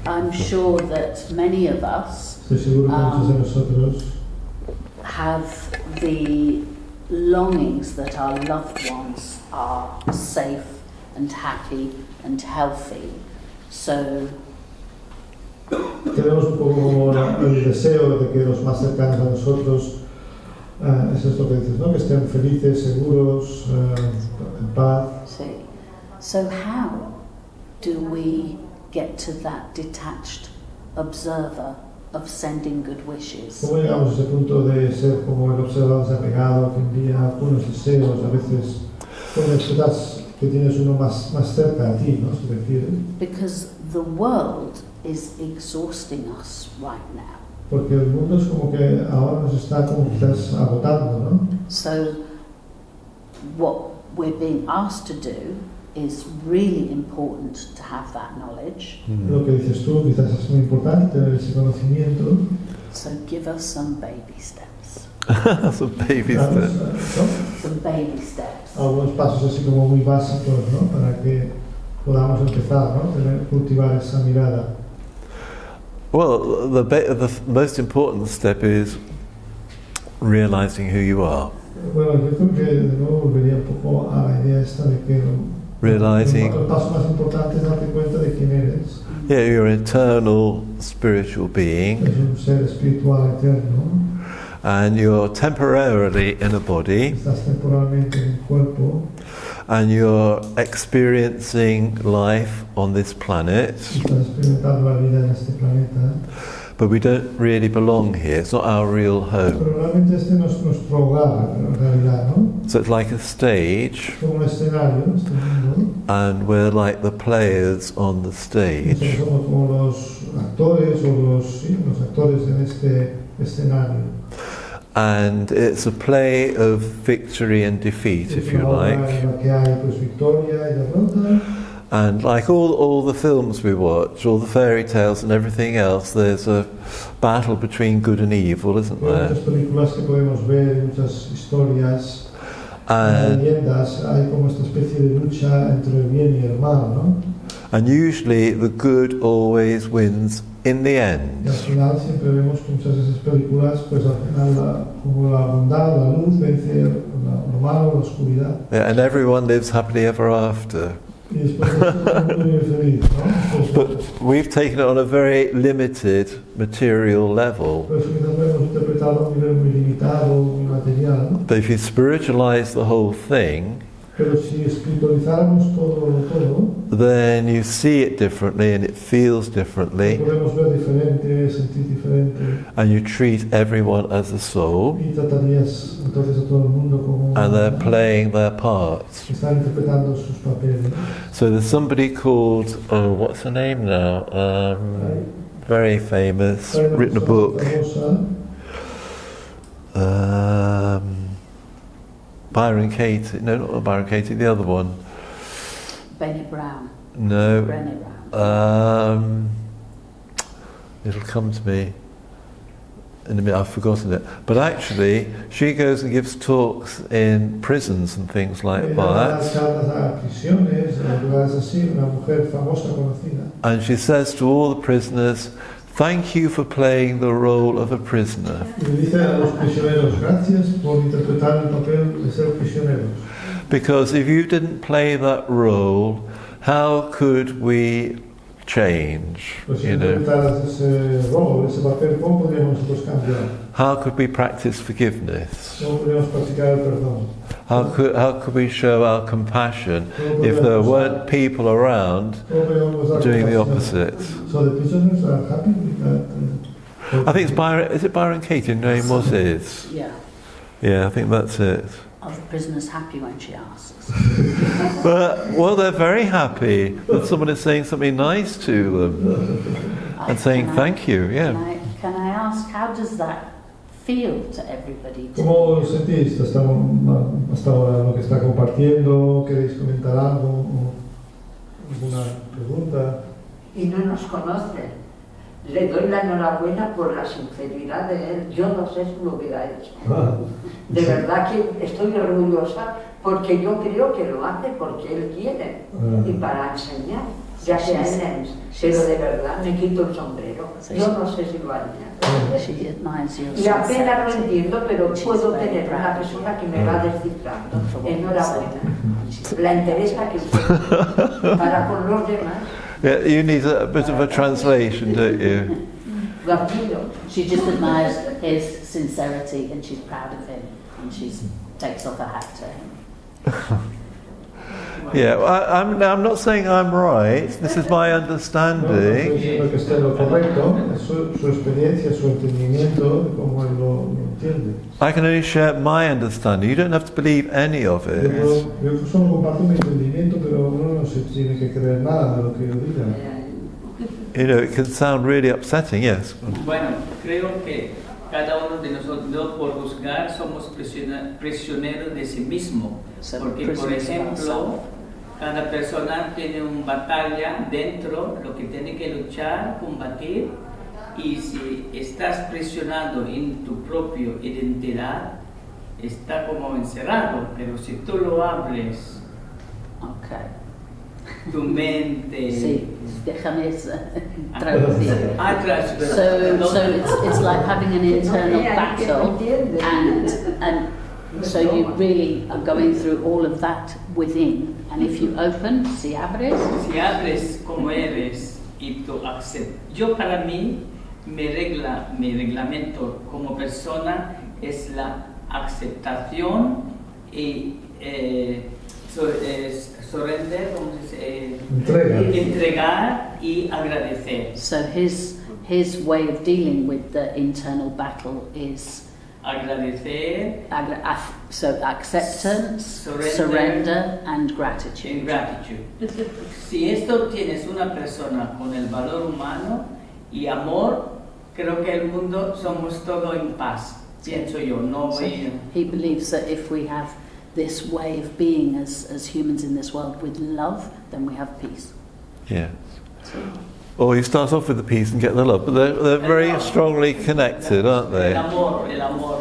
I'm sure that many of us Estoy seguro que muchos de nosotros have the longings that our loved ones are safe and happy and healthy. So tenemos un poco como el deseo de que los más cercanos a nosotros, eso es lo que dices, ¿no? Que estén felices, seguros, en paz. see. So how do we get to that detached observer of sending good wishes? ¿Cómo llegamos a ese punto de ser como el observador desapegado que envía buenos deseos, a veces con necesidades que tienes uno más cerca a ti, ¿no? Se refiere. Because the world is exhausting us right now. Porque el mundo es como que ahora nos está como quizás agotando, ¿no? So what we're being asked to do is really important to have that knowledge. Lo que dices tú quizás es muy importante tener ese conocimiento. So give us some baby steps. Some baby Danos, steps. ¿no? Some baby steps. Algunos pasos así como muy básicos, ¿no? Para que podamos empezar, ¿no? Cultivar esa mirada. Well, the most important step is realizing who you are. Bueno, yo creo que de nuevo volvería un poco a la idea esta de que Realizing, el paso más importante es darte cuenta de quién eres. yeah, you're an eternal spiritual being, Es un ser espiritual eterno. and you're temporarily in a body, Estás temporalmente en el cuerpo. and you're experiencing life on this planet, Estás experimentando la vida en este planeta. but we don't really belong here. It's not our real home. Pero realmente este no es nuestro hogar, en realidad, ¿no? So it's like a stage, Es como un escenario, este mundo. and we're like the players on the stage. Nosotros somos como los actores o los actores en este escenario. And it's a play of victory and defeat, if you like. En la que hay pues victoria y derrota. And like all the films we watch, all the fairy tales and everything else, there's a battle between good and evil, isn't Hay there? muchas películas que podemos ver, muchas historias, And, leyendas, hay como esta especie de lucha entre el bien y el mal, ¿no? and usually the good always wins in the Y end. al final siempre vemos que muchas de esas películas, pues al final como la bondad, la luz vence lo malo, la oscuridad. Yeah, and everyone lives happily ever after. Y después es todo muy feliz, ¿no? But we've taken it on a very limited material level. Pero eso quizás lo hemos interpretado a un nivel muy limitado, muy material, ¿no? But if you spiritualize the whole thing, Pero si espiritualizáramos todo, then you see it differently and it feels differently, podemos ver diferente, sentir diferente, and you treat everyone as a soul, y tratarías entonces a todo el mundo como and they're playing their parts. están interpretando sus papeles. So there's somebody called, oh, what's her name now? Very famous, Hay una written a persona book. famosa, Byron Katie, no, not Byron Katie, the other one. Benny Brown. No. Brené Brown. It'll come to me in a minute, I've forgotten it. But actually, she goes and gives talks in prisons and things like that. And she says to all the prisoners, thank you for playing the role of a prisoner. Because if you didn't play that role, how could we change? You know? How could we practice forgiveness? How could we show our compassion if there weren't people around doing the opposite? I think it's Byron. Is it Byron Katie? Her name was his. Yeah. Yeah, I think that's it. Are the prisoners happy when she asks? But well, they're very happy that someone is saying something nice to them and saying thank you. Yeah. Can I ask, how does that feel to everybody? ¿Cómo os sentís hasta ahora lo que está compartiendo? ¿Queréis comentar algo? ¿O alguna pregunta? Y no nos conoce. Le doy la enhorabuena por la sinceridad de él. Yo no sé si lo hubiera hecho. De verdad que estoy orgullosa porque yo creo que lo hace porque él quiere y para enseñar, ya sea él, pero de verdad me quito el sombrero. Yo no sé si lo haría. Y apenas lo entiendo, pero puedo tener una persona que me va descifrando. Enhorabuena. La interesa que usted para con los demás. Yeah, you need a bit of a translation, don't you? Lo admiro. She just admires his sincerity and she's proud of him and she takes off her hat to him. Yeah, I'm not saying I'm right. This is my understanding. No, que esté lo correcto, es su experiencia, su entendimiento de cómo él lo entiende. I can only share my understanding. You don't have to believe any of it. Yo solo comparto mi entendimiento, pero uno no se tiene que creer nada de lo que yo diga. You know, it can sound really upsetting, yes. Bueno, creo que cada uno de nosotros, no por juzgar, somos prisioneros de sí mismo. Porque, por ejemplo, cada persona tiene una batalla dentro, lo que tiene que luchar, combatir, y si estás prisionado en tu propia identidad, está como encerrado, pero si tú lo abres, tu mente... Sí, déjame traducir. So it's like having an internal battle, and so you really are going through all of that within. And if you open, si abres como eres y tú aceptas. Yo para mí, mi reglamento como persona es la aceptación y surrender, entregar y agradecer. So his way of dealing with the internal battle is agradecer, so acceptance, surrender and gratitude. Si esto tienes una persona con el valor humano y amor, creo que el mundo somos todos en paz. Pienso yo, no voy. He believes that if we have this way of being as humans in this world with love, then we have peace. Yes. Or you start off with the peace and get the love, but they're very strongly connected, aren't they? El amor.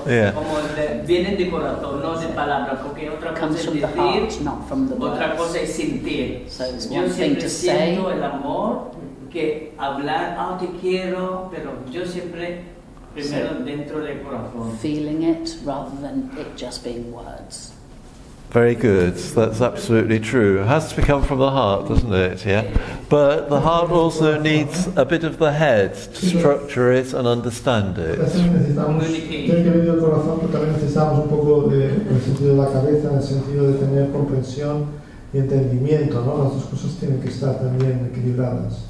Yeah. Como vienen de corazón, no de palabras, porque otra cosa es decir, heart, not from the otra words. cosa es sentir. So it's Yo one thing siempre to say, siento el amor que hablar, te quiero, pero yo siempre primero dentro del corazón. feeling it rather than it just being words. Very good. That's absolutely true. It has to come from the heart, doesn't it? Yeah. But the heart also needs a bit of the head to structure it and understand it. Necesitamos, tiene que venir del corazón, pero también necesitamos un poco del sentido de la cabeza, en el sentido de tener comprensión y entendimiento, ¿no? Las dos cosas tienen que estar también equilibradas.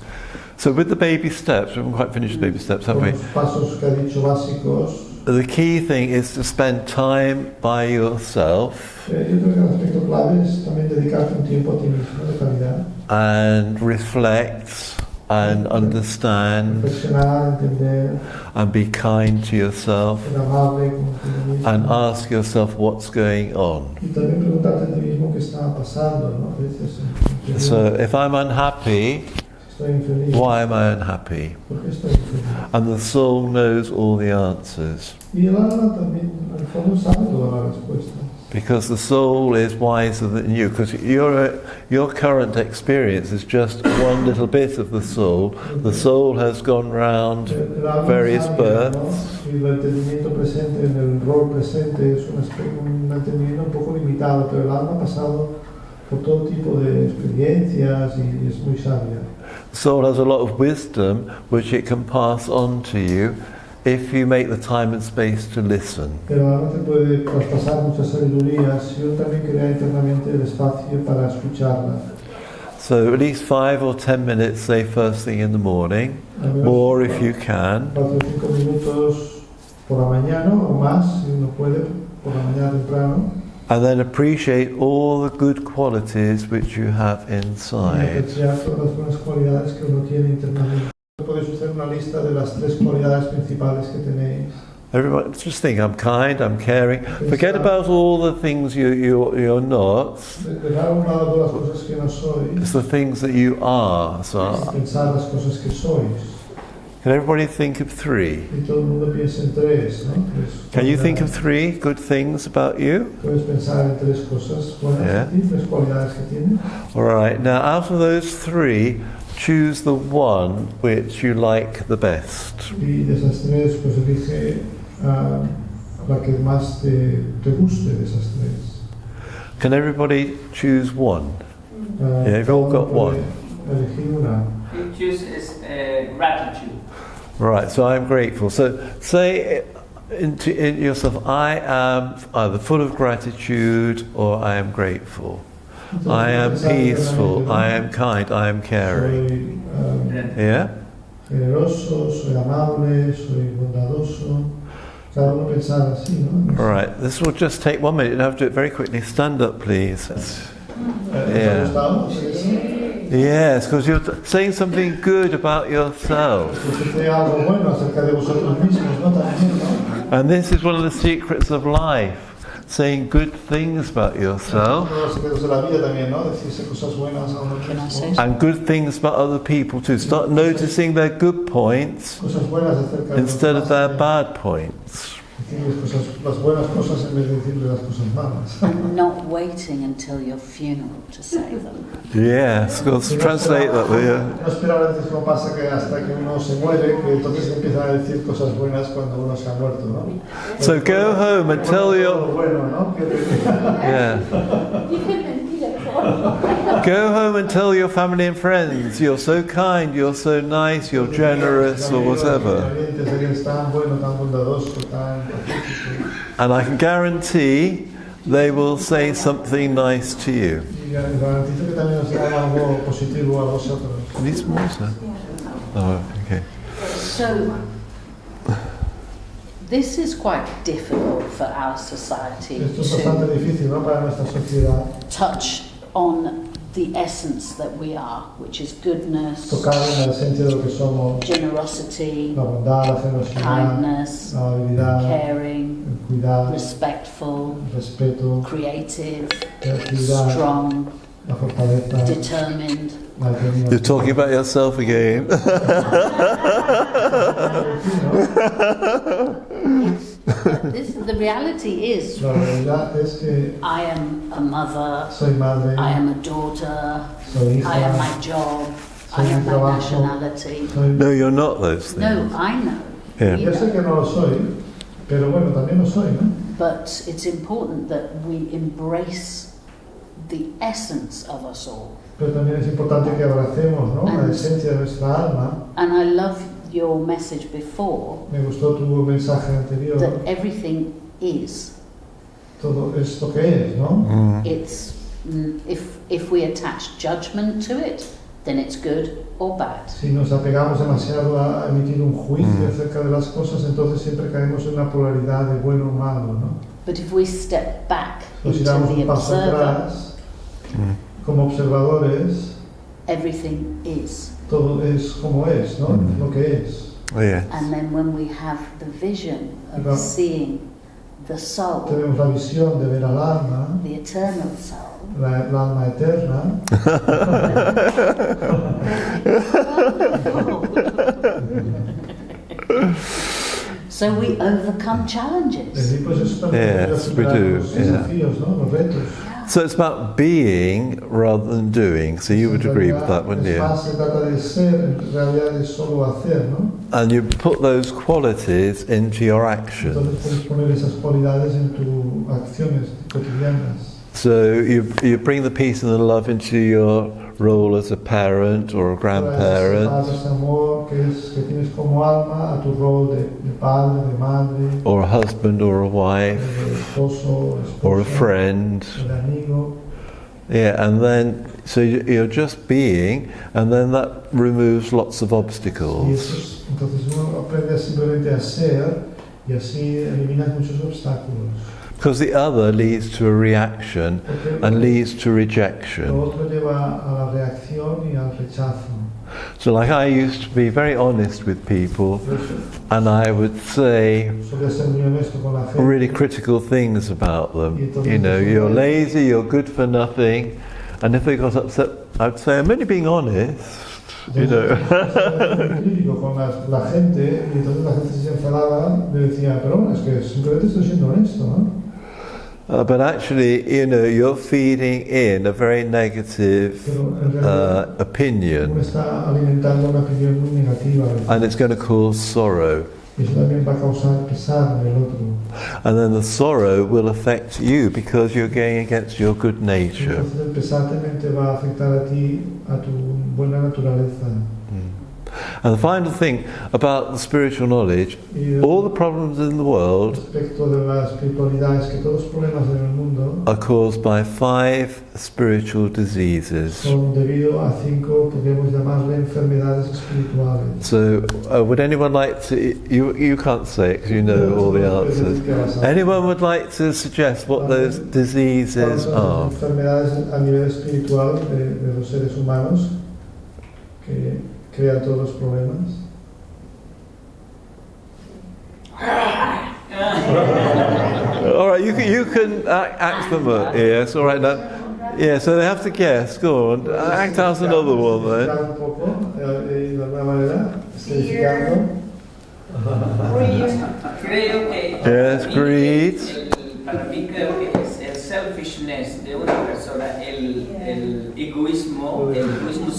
So with the baby steps, we haven't quite finished the baby steps, have we? Los pasos que ha dicho básicos. The key thing is to spend time by yourself. Yo creo que el aspecto clave es también dedicarte un tiempo a ti mismo de calidad. And reflect and understand Reflexionar, entender, and be kind to yourself ser amable contigo mismo. and ask yourself what's going on. Y también preguntarte a ti mismo qué está pasando, ¿no? A veces, So if I'm unhappy, estoy infeliz. why am I unhappy? ¿Por qué estoy infeliz? And the soul knows all the answers. Y el alma también, al fondo, sabe toda la respuesta. Because the soul is wiser than you. Because your current experience is just one little bit of the soul. The soul has gone round various births. Y el entendimiento presente, en el rol presente, es un entendimiento un poco limitado, pero el alma ha pasado por todo tipo de experiencias y es muy sabia. The soul has a lot of wisdom which it can pass on to you if you make the time and space to listen. Pero el alma te puede traspasar muchas sabidurías si uno también crea internamente el espacio para escucharla. So at least 5 or 10 minutes, say first thing in the morning, more if you can. 4 o 5 minutos por la mañana o más, si uno puede, por la mañana temprano. And then appreciate all the good qualities which you have Y inside. apreciar todas las buenas cualidades que uno tiene internamente. Podéis hacer una lista de las 3 cualidades principales que tenéis. Everyone, just think, I'm kind, I'm caring. Forget about all the things you're not. Dejar a un lado todas las cosas que no sois. It's the things that you are. So Pensar las cosas que sois. Can everybody think of 3? Y todo el mundo piensa en 3, ¿no? Can you think of 3 good things about you? Puedes pensar en 3 cosas buenas que tienes, 3 cualidades que tienes. All right. Now, out of those 3, choose the one which you like the best. Y de esas 3, pues elige la que más te guste de esas 3. Can everybody choose one? Yeah, you've all got one. Elegir una. You choose is gratitude. Right, so I'm grateful. So say in yourself, I am either full of gratitude or I am grateful. I am peaceful, I am kind, I am caring. Soy Yeah? generoso, soy amable, soy bondadoso. Cada uno pensar así, ¿no? All right, this will just take 1 minute. You have to do it very quickly. Stand up, please. Yeah. Yes, because you're saying something good about yourself. And this is one of the secrets of life, saying good things about yourself. And good things about other people too. Start noticing their good points instead of their bad points. And not waiting until your funeral to say them. Yes, let's translate that. No esperar a veces como pasa que hasta que uno se muere, que entonces empiezan a decir cosas buenas cuando uno se ha muerto, ¿no? So go home and tell your... Yeah. Go home and tell your family and friends, you're so kind, you're so nice, you're generous, or whatever. And I can guarantee they will say something nice to you. Need some water? Oh, okay. So, this is quite difficult for our society to touch on the essence that we are, which is goodness, generosity, kindness, caring, respectful, creative, strong, determined. You're talking about yourself again. The reality is, I am a mother, I am a daughter, I am my job, I am my nationality. No, you're not those things. No, I know. But it's important that we embrace the essence of us all. Pero también es importante que abracemos, ¿no? La esencia de nuestra alma. And I love your message before. Me gustó tu mensaje anterior. That everything is. Todo es lo que es, ¿no? It's if we attach judgment to it, then it's good or bad. Si nos apegamos demasiado a emitir un juicio acerca de las cosas, entonces siempre caemos en una polaridad de bueno o malo, ¿no? But if we step back si into damos the un paso observer, atrás, como observadores, everything is. Todo es como es, ¿no? Lo que es. Oh, yeah. And then when we have the vision of seeing the soul, tenemos la visión de ver al alma, the eternal soul, la alma eterna. So we overcome challenges. Yes, we do. Yeah. So it's about being rather than doing. So you would agree with that, wouldn't you? And you put those qualities into your actions. So you bring the peace and the love into your role as a parent or a grandparent, or a husband or a wife, or a friend. Yeah, and then so you're just being, and then that removes lots of obstacles. Because the other leads to a reaction and leads to rejection. So like I used to be very honest with people, and I would say really critical things about them. You know, you're lazy, you're good for nothing. And if they got upset, I'd say, I'm only being honest. you know. Crítico con la gente, y entonces la gente se enfadaba, le decía, pero bueno, es que simplemente estoy siendo honesto, ¿no? But actually, you know, you're feeding in a very negative opinion, Está alimentando una opinión muy negativa, and it's going to cause sorrow. y eso también va a causar pesar en el otro. And then the sorrow will affect you because you're going against your good nature. Entonces el pesar también te va a afectar a ti, a tu buena naturaleza. And the final thing about the spiritual knowledge, all the problems in the world Respecto de la espiritualidad es que todos los problemas en el mundo are caused by 5 spiritual diseases. son debido a 5, podríamos llamarle, enfermedades espirituales. So, would anyone like to? You can't say it because you know all the answers. Anyone would like to suggest what those diseases are? Enfermedades a nivel espiritual de los seres humanos que crean todos los problemas. All right, you can act them up. Yes, all right now. Yeah, so they have to guess. Go on, act out another one then. Un poco, de alguna manera, especificando. Creo que Yes, greed. para mí creo que es el selfishness de una persona, el egoísmo,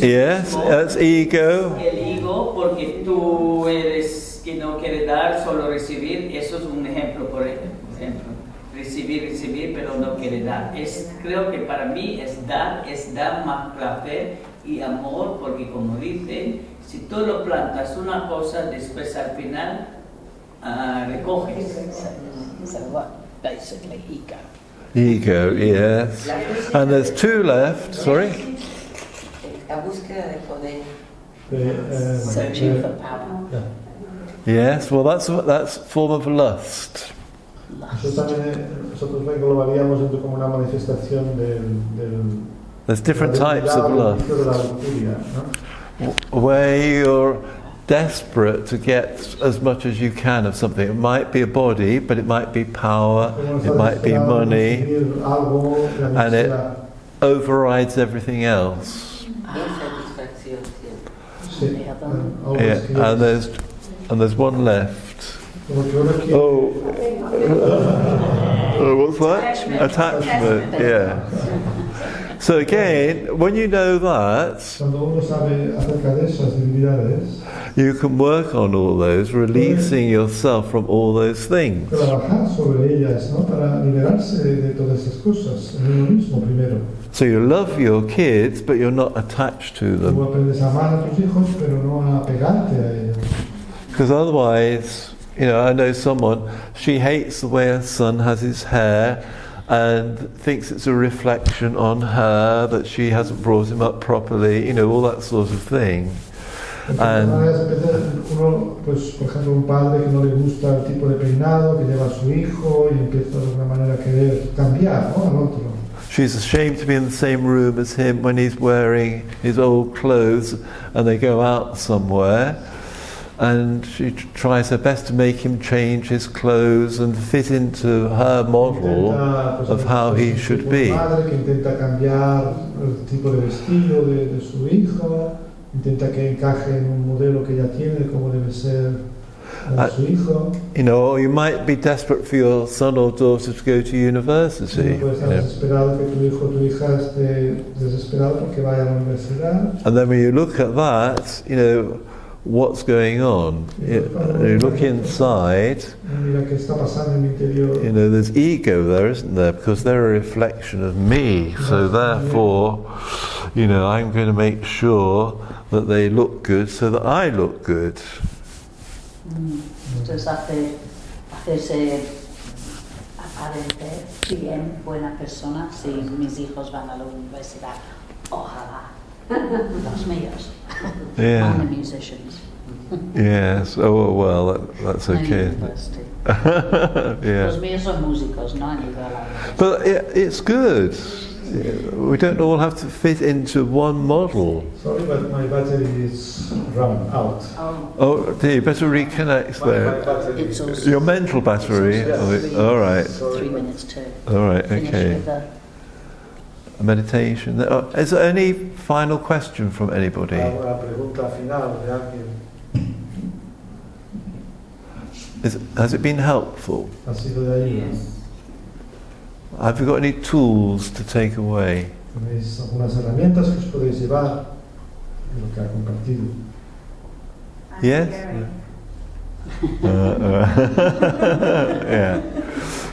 Yes, that's ego. el ego, porque tú eres que no quiere dar, solo recibir. Eso es un ejemplo, por ejemplo. Recibir, pero no quiere dar. Creo que para mí es dar más placer y amor, porque como dicen, si tú lo plantas una cosa, después al final recoges. So what? Basically, ego. Ego, yes. And there's 2 left. Sorry. La búsqueda de poder. Searching for power. Yes. Well, that's a form of lust. Eso también nosotros lo englobaríamos dentro como una manifestación del There's different types of lust. de la lujuria, ¿no? Where you're desperate to get as much as you can of something. It might be a body, but it might be power, it might be money, and it overrides everything else. Insatisfacción. Yeah, and there's one left. Oh, what's that? Attachment. Yeah. So again, when you know that, Cuando uno sabe acerca de esas debilidades, you can work on all those, releasing yourself from all those things. trabajar sobre ellas, ¿no? Para liberarse de todas esas cosas en uno mismo primero. So you love your kids, but you're not attached to Tú them. aprendes a amar a tus hijos, pero no a pegarte a ellos. Because otherwise, you know, I know someone, she hates the way her son has his hair and thinks it's a reflection on her, that she hasn't brought him up properly, you know, all that sort of thing. And uno, pues, por ejemplo, un padre que no le gusta el tipo de peinado que lleva a su hijo y empieza de alguna manera a querer cambiar, ¿no? Al otro. she's ashamed to be in the same room as him when he's wearing his old clothes and they go out somewhere. And she tries her best to make him change his clothes and fit into her model of how he should be. Madre que intenta cambiar el tipo de vestido de su hijo, intenta que encaje en un modelo que ella tiene de cómo debe ser su hijo. You know, or you might be desperate for your son or daughter to go to university. Puedes estar desesperado que tu hijo o tu hija esté desesperado porque vaya a la universidad. And then when you look at that, you know, what's going on? You look inside, Mira qué está pasando en mi interior. you know, there's ego there, isn't there? Because they're a reflection of me. So therefore, you know, I'm going to make sure that they look good so that I look good. Entonces hacerse aparente bien, buena persona, si mis hijos van a la universidad, ojalá, los míos, Yeah. and the musicians. Yes. Oh well, that's And okay. university. Yeah. Los míos son músicos, no a nivel alto. But it's good. We don't all have to fit into one model. Sorry, but my battery is run out. Oh, dear, you better reconnect there. It's also Your mental battery. Yes. All right. 3 minutes too. All right. Finish Okay. with the a meditation. Is there any final question from anybody? ¿Alguna pregunta final de alguien? Has it been helpful? ¿Ha sido de ayuda? Have you got any tools to take away? ¿Tenéis algunas herramientas que os podéis llevar de lo que ha compartido? Yes? Yeah.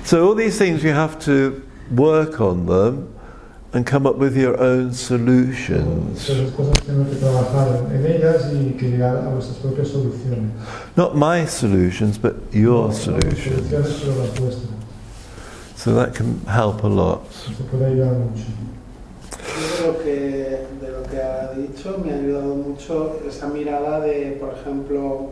So all these things, you have to work on them and come up with your own solutions. Esas cosas tengo que trabajar en ellas y que llegar a vuestras propias soluciones. Not my solutions, but your No, solutions. soluciones, pero las vuestras. So that can help a lot. Esto puede ayudar mucho. Yo creo que de lo que ha dicho me ha ayudado mucho esa mirada de, por ejemplo,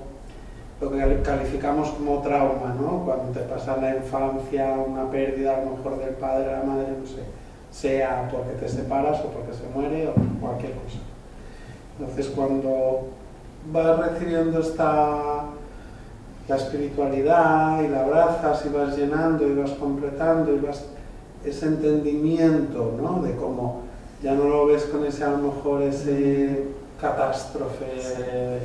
lo que calificamos como trauma, ¿no? Cuando te pasa en la infancia una pérdida a lo mejor del padre, de la madre, no sé, sea porque te separas o porque se muere o cualquier cosa. Entonces cuando vas recibiendo la espiritualidad y la abrazas y vas llenando y vas completando y vas ese entendimiento, ¿no? De cómo ya no lo ves con ese, a lo mejor, ese catástrofe.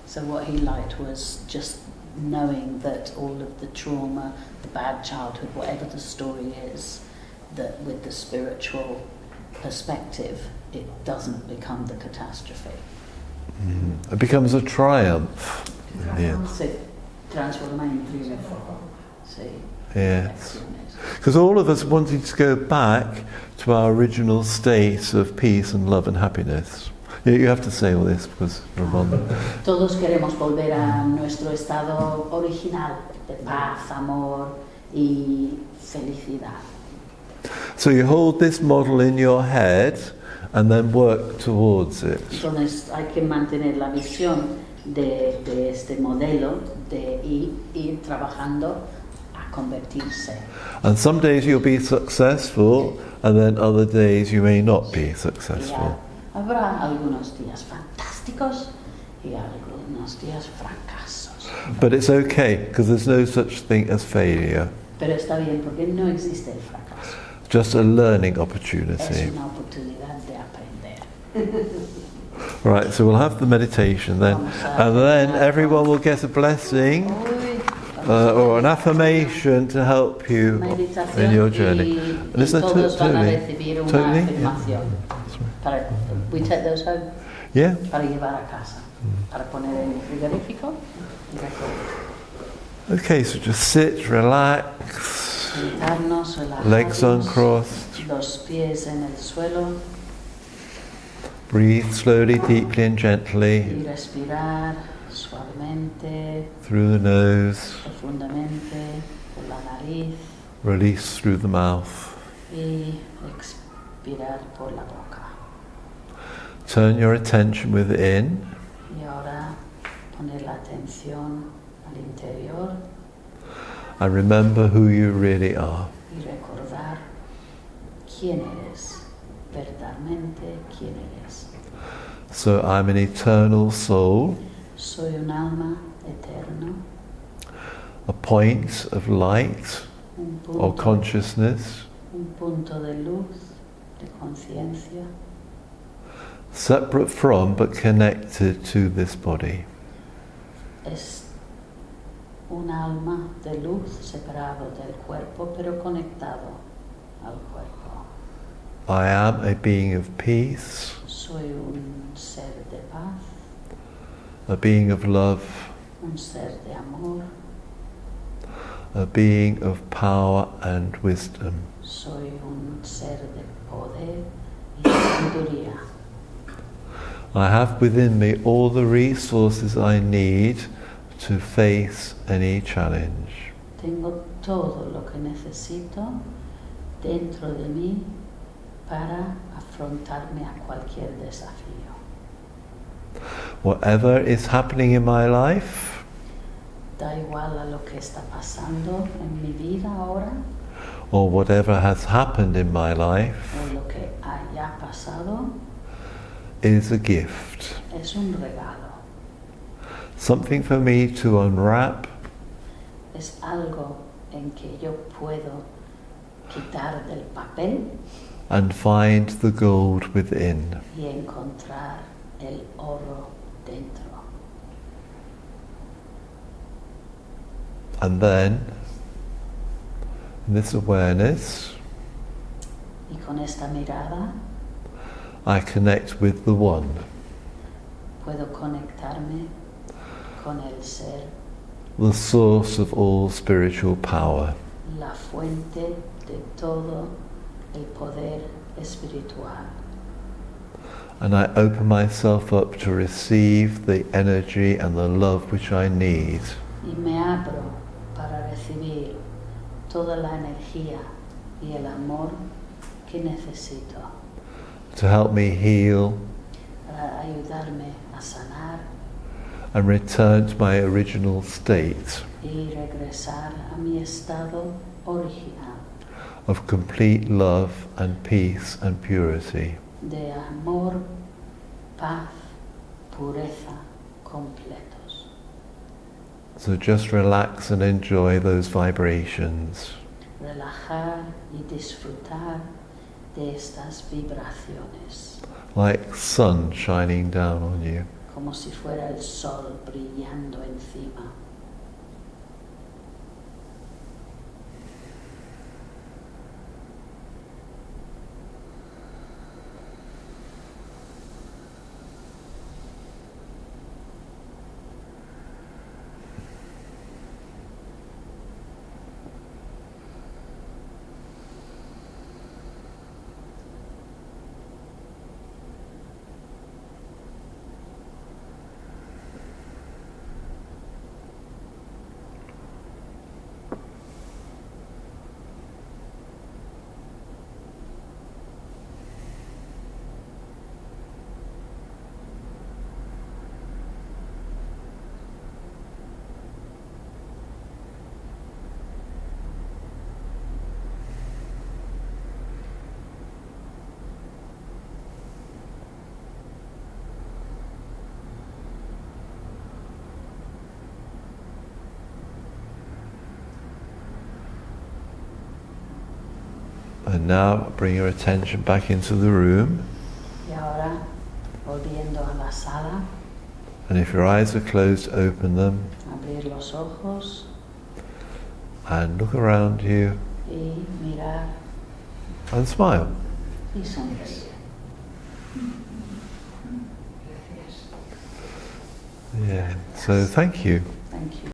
So what he liked was just knowing that all of the trauma, the bad childhood, whatever the story is, that with the spiritual perspective, it doesn't become the catastrophe. It becomes a triumph. Yeah. Se transforma en triunfo. Sí. Yes. Because all of us wanting to go back to our original state of peace and love and happiness. You have to say all this because Ramon. Todos queremos volver a nuestro estado original de paz, amor y felicidad. So you hold this model in your head and then work towards it. Entonces hay que mantener la visión de este modelo de ir trabajando a convertirse. And some days you'll be successful and then other days you may not be successful. Habrá algunos días fantásticos y algunos días fracasos. But it's okay because there's no such thing as failure. Pero está bien porque no existe el fracaso. Just a learning Es opportunity. una oportunidad de aprender. Right, so we'll have the meditation then. And then everyone will get a blessing or an affirmation to help you in your journey. And is that todos van a totally? recibir una Totally? afirmación. Para, we take those home Yeah? para llevar a casa, para poner en el frigorífico y recoger. Okay, so just sit, relax, Sentarnos, relajados, legs uncrossed, los pies en el suelo breathe slowly, deeply and y gently respirar suavemente, through the nose, profundamente por la nariz release through the mouth. y expirar por la boca. Turn your attention within. Y ahora poner la atención al interior And remember who you really are. y recordar quién eres, verdaderamente quién eres. So I'm an eternal soul, Soy un alma eterno, a point of light un or punto, consciousness, un punto de luz, de conciencia, separate from but connected to this body. es un alma de luz separado del cuerpo pero conectado al cuerpo. I am a being of peace, Soy un ser de paz, a being of love, un ser de amor, a being of power and wisdom. soy un ser de poder y sabiduría. I have within me all the resources I need to face any challenge. Tengo todo lo que necesito dentro de mí para afrontarme a cualquier desafío. Whatever is happening in my life, Da igual a lo que está pasando en mi vida ahora or whatever has happened in my life, o lo que haya pasado, is a gift. es un regalo. Something for me to unwrap, Es algo en que yo puedo quitar del papel and find the gold within. Y encontrar el oro dentro. And then, in this awareness, Y con esta mirada I connect with the One. puedo conectarme con el ser, The source of all spiritual power. la fuente de todo el poder espiritual. And I open myself up to receive the energy and the love which I need Y me abro para recibir toda la energía y el amor que necesito to help me heal para ayudarme a sanar and return to my original state y regresar a mi estado original of complete love and peace and purity. de amor, paz, pureza completos. So just relax and enjoy those vibrations. Relajar y disfrutar de estas vibraciones, Like sun shining down on you. como si fuera el sol brillando encima. And now bring your attention back into the room. Y ahora, volviendo a la sala, And if your eyes are closed, open them abrir los ojos and look around you y mirar and smile. y sonreír. Yeah. So thank you. Thank you.